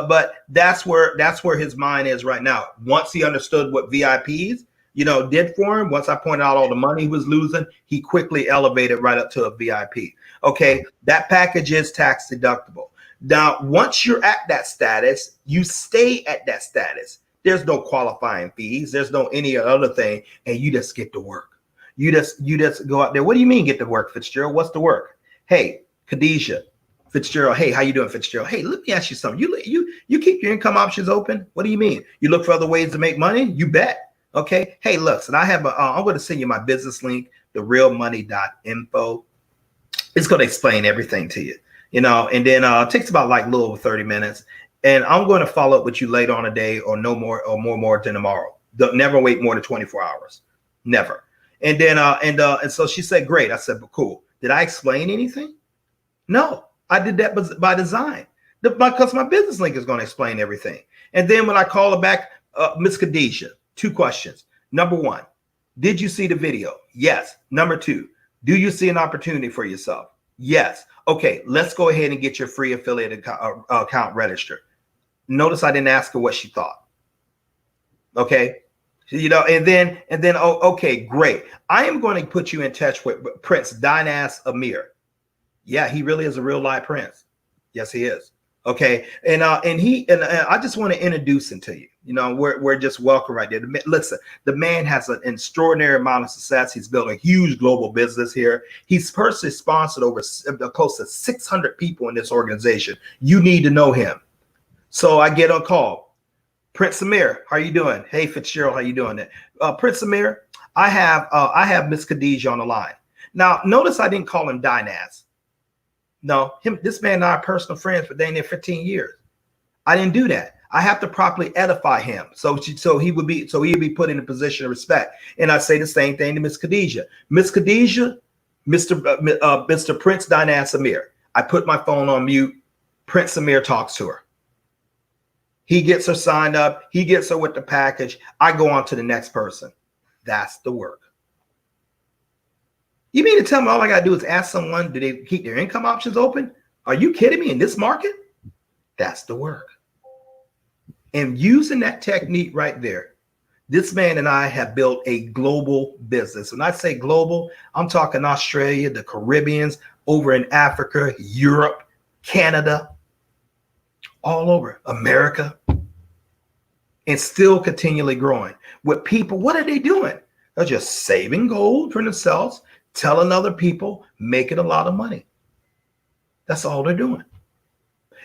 but that's where his mind is right now. Once he understood what VIPs, did for him, once I pointed out all the money he was losing, he quickly elevated right up to a VIP. Okay, that package is tax deductible. Now, once you're at that status, you stay at that status. There's no qualifying fees. There's no any other thing, and you just get to work. You just go out there. What do you mean get to work, Fitzgerald? What's the work? Hey, Khadijah, Fitzgerald. Hey, how you doing, Fitzgerald? Hey, let me ask you something. You keep your income options open? What do you mean? You look for other ways to make money? You bet. Okay. Hey, look, and I have I'm going to send you my business link, therealmoney.info. It's going to explain everything to you, and then it takes about like a little over 30 minutes. And I'm going to follow up with you later on a day or no more or more than tomorrow. Never wait more than 24 hours. Never. And then and so she said, great. I said, but cool. Did I explain anything? No, I did that by design because my business link is going to explain everything. And then when I call her back, Miss Khadijah, 2 questions. Number 1, did you see the video? Yes. Number 2, do you see an opportunity for yourself? Yes. Okay, let's go ahead and get your free affiliate account registered. Notice I didn't ask her what she thought. Okay. And then, okay, great. I am going to put you in touch with Prince Dinas Amir. Yeah, he really is a real live prince. Yes, he is. Okay. And I just want to introduce him to you. We're just welcome right there. Listen, the man has an extraordinary amount of success. He's built a huge global business here. He's personally sponsored over close to 600 people in this organization. You need to know him. So I get on call. Prince Amir, how are you doing? Hey, Fitzgerald, how you doing? Prince Amir, I have Miss Khadijah on the line. Now, notice I didn't call him Dinas. No, this man and I are personal friends for dang near 15 years. I didn't do that. I have to properly edify him. So he would be put in a position of respect. And I say the same thing to Miss Khadijah. Miss Khadijah, Mr. Prince Dinas Amir. I put my phone on mute. Prince Amir talks to her. He gets her signed up. He gets her with the package. I go on to the next person. That's the work. You mean to tell me all I got to do is ask someone, do they keep their income options open? Are you kidding me? In this market? That's the work. And using that technique right there, this man and I have built a global business. When I say global, I'm talking Australia, the Caribbeans, over in Africa, Europe, Canada, all over America, and still continually growing. With people, what are they doing? They're just saving gold for themselves, telling other people, making a lot of money. That's all they're doing.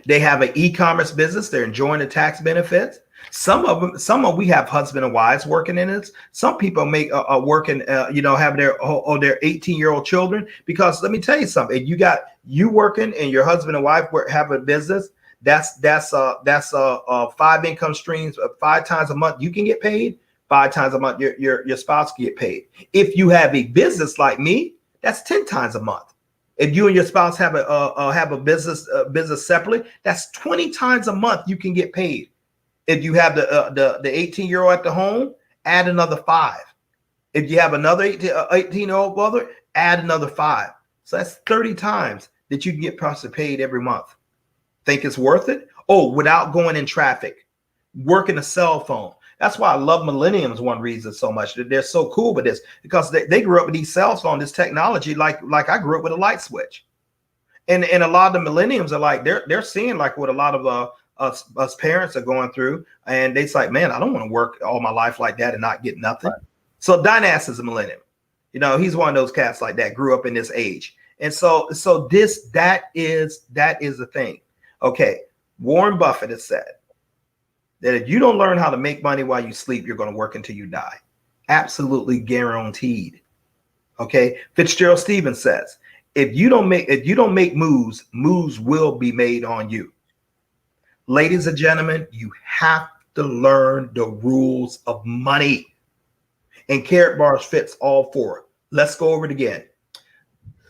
They have an e-commerce business. They're enjoying the tax benefits. Some of we have husband and wives working in it. Some people make working, have their 18-year-old children. Because let me tell you something. If you working and your husband and wife have a business, that's 5 income streams, 5 times a month you can get paid. 5 times a month your spouse can get paid. If you have a business like me, that's 10 times a month. If you and your spouse have a business separately, that's 20 times a month you can get paid. If you have the 18-year-old at the home, add another 5. If you have another 18-year-old brother, add another 5. So that's 30 times that you can get possibly paid every month. Think it's worth it? Oh, without going in traffic, working a cell phone. That's why I love millennials. One reason so much that they're so cool with this, because they grew up with these cell phones, this technology, like I grew up with a light switch. And a lot of the millennials are like, they're seeing like what a lot of us parents are going through. And they're like, man, I don't want to work all my life like that and not get nothing. Right. So Dinas is a millennial. He's one of those cats like that, grew up in this age. And so that is the thing. Okay. Warren Buffett has said that if you don't learn how to make money while you sleep, you're going to work until you die. Absolutely guaranteed. Okay. Fitzgerald Stephens says, if you don't make moves, moves will be made on you. Ladies and gentlemen, you have to learn the rules of money. And Karatbars fits all 4. Let's go over it again.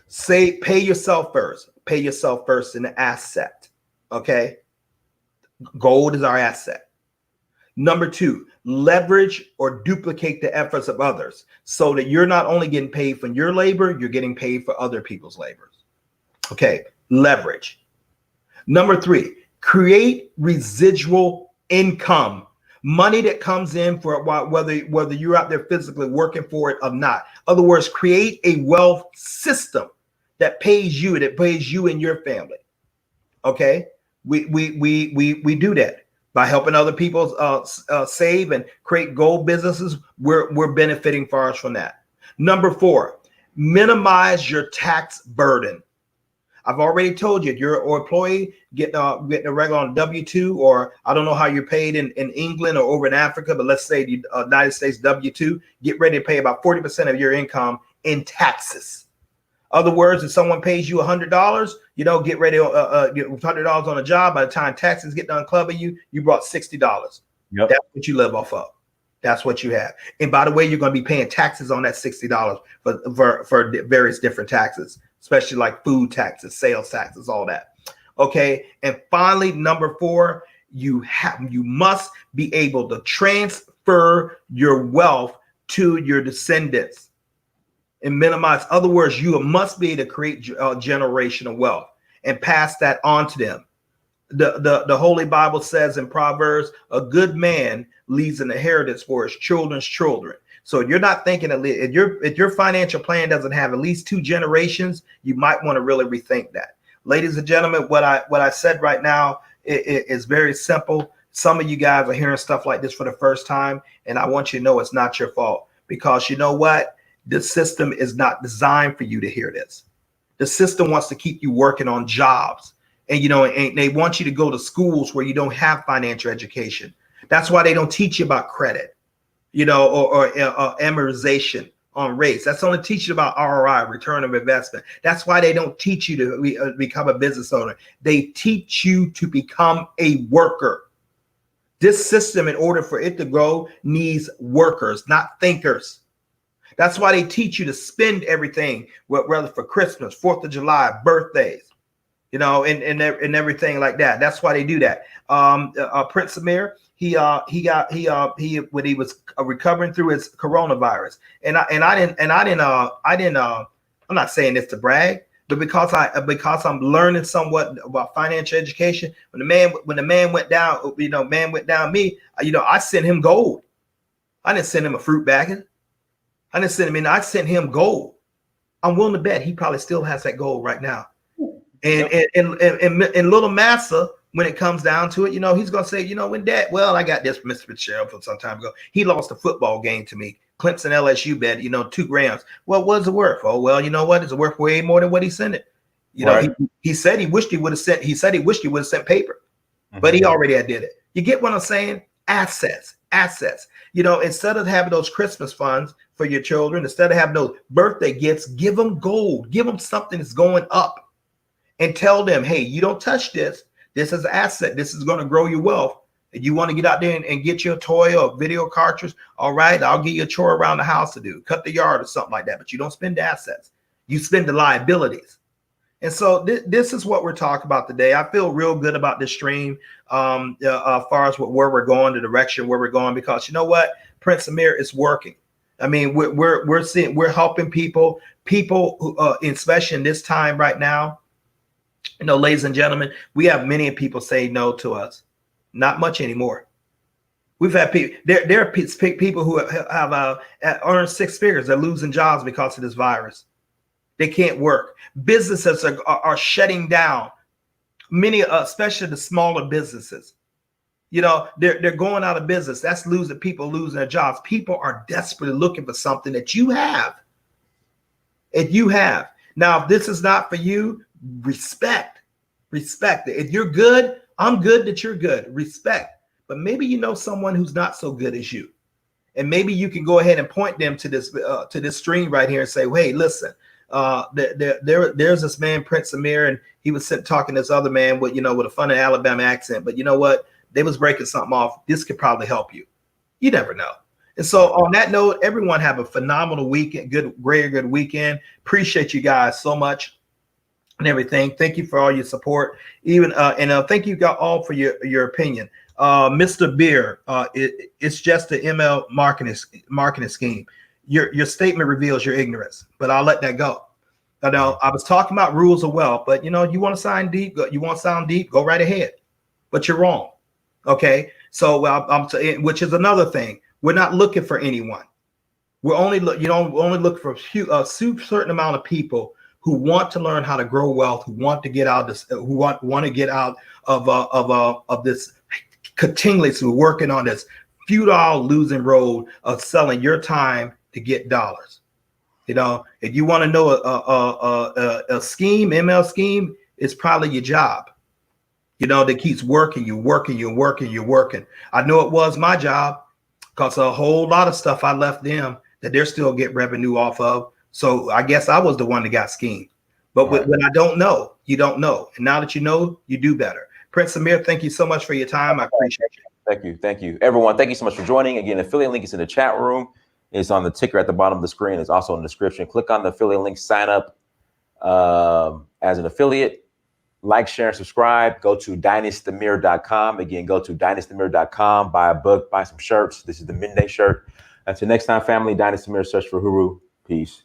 Say, pay yourself first. Pay yourself first in the asset. Okay. Gold is our asset. Number two, leverage or duplicate the efforts of others so that you're not only getting paid for your labor, you're getting paid for other people's labors. Okay, leverage. Number three, create residual income, money that comes in for whether you're out there physically working for it or not. In other words, create a wealth system that pays you and your family. Okay, we do that by helping other people save and create gold businesses. We're benefiting far from that. Number four, minimize your tax burden. I've already told you, if you're an employee getting a regular on W-2, or I don't know how you're paid in England or over in Africa, but let's say the United States W-2, get ready to pay about 40% of your income in taxes. Other words, if someone pays you $100, get ready to get $100 on a job. By the time taxes get done clubbing you brought $60. Yep. That's what you live off of. That's what you have. And by the way, you're going to be paying taxes on that $60 for various different taxes, especially like food taxes, sales taxes, all that. Okay. And finally, number four, you must be able to transfer your wealth to your descendants and minimize. Other words, you must be able to create generational wealth and pass that on to them. The Holy Bible says in Proverbs, a good man leaves an inheritance for his children's children. So if you're not thinking, if your financial plan doesn't have at least 2 generations, you might want to really rethink that. Ladies and gentlemen, what I said right now is very simple. Some of you guys are hearing stuff like this for the first time, and I want you to know it's not your fault, because you know what? The system is not designed for you to hear this. The system wants to keep you working on jobs, and they want you to go to schools where you don't have financial education. That's why they don't teach you about credit, or amortization on rates. That's only teach you about ROI, return of investment. That's why they don't teach you to become a business owner. They teach you to become a worker. This system, in order for it to grow, needs workers, not thinkers. That's why they teach you to spend everything, whether for Christmas, 4th of July, birthdays, and everything like that. That's why they do that. Prince Amir, he when he was recovering through his coronavirus, and I didn't. I'm not saying this to brag, but because I'm learning somewhat about financial education. When the man went down, me, I sent him gold. I didn't send him a fruit bag. I didn't send him in. I sent him gold. I'm willing to bet he probably still has that gold right now. And little Massa, when it comes down to it, he's gonna say, when Dad, well, I got this from Mr. Fitzgerald from some time ago. He lost a football game to me. Clemson LSU bet, 2 grams. Well, what's it worth? Oh, well, you know what? It's worth way more than what he sent it. Right. He said he wished he would have sent. He said he wished he would have sent paper, but he already did it. You get what I'm saying? Assets. Instead of having those Christmas funds for your children, instead of having those birthday gifts, give them gold. Give them something that's going up, and tell them, hey, you don't touch this. This is an asset. This is going to grow your wealth. If you want to get out there and get your toy or video cartridge, all right, I'll give you a chore around the house to do, cut the yard or something like that. But you don't spend the assets. You spend the liabilities. And so this is what we're talking about today. I feel real good about this stream as far as where we're going, the direction where we're going, because you know what? Prince Amir is working. I mean, we're helping people who, especially in this time right now. Ladies and gentlemen, we have many people say no to us. Not much anymore. We've had people. There are people who have earned 6 figures. They're losing jobs because of this virus. They can't work. Businesses are shutting down. Many, especially the smaller businesses, they're going out of business. That's people losing their jobs. People are desperately looking for something that you have. Now, if this is not for you, respect it. If you're good, I'm good that you're good. Respect. But maybe someone who's not so good as you, and maybe you can go ahead and point them to this stream right here and say, hey, listen. There's this man, Prince Amir, and he was talking to this other man with a funny Alabama accent. But you know what? They was breaking something off. This could probably help you. You never know. And so on that note, everyone have a phenomenal weekend. Good weekend. Appreciate you guys so much. and everything. Thank you for all your support. Even and thank you all for your opinion. Mr. Beer, it's just the ML marketing scheme. Your statement reveals your ignorance, but I'll let that go. I know I was talking about rules of wealth, but you want to sound deep, go right ahead. But you're wrong. Okay, so which is another thing. We're not looking for anyone. We're only look for a certain amount of people who want to learn how to grow wealth, who want to get out this, who want to get out of this continuously working on this futile losing road of selling your time to get dollars. If you want to know a scheme, ML scheme, it's probably your job. That keeps working. I know it was my job because a whole lot of stuff I left them that they're still get revenue off of. So I guess I was the one that got schemed. But when I don't know, you don't know. And now that you know, you do better. Prince Amir, thank you so much for your time. I appreciate you. Thank you. Everyone, thank you so much for joining. Again, affiliate link is in the chat room. It's on the ticker at the bottom of the screen. It's also in the description. Click on the affiliate link, sign up as an affiliate. Like, share, and subscribe. Go to dynastymir.com. Again, go to dynastymir.com. Buy a book, buy some shirts. This is the midday shirt. Until next time, family, Dynasty Mir, search for Huru. Peace.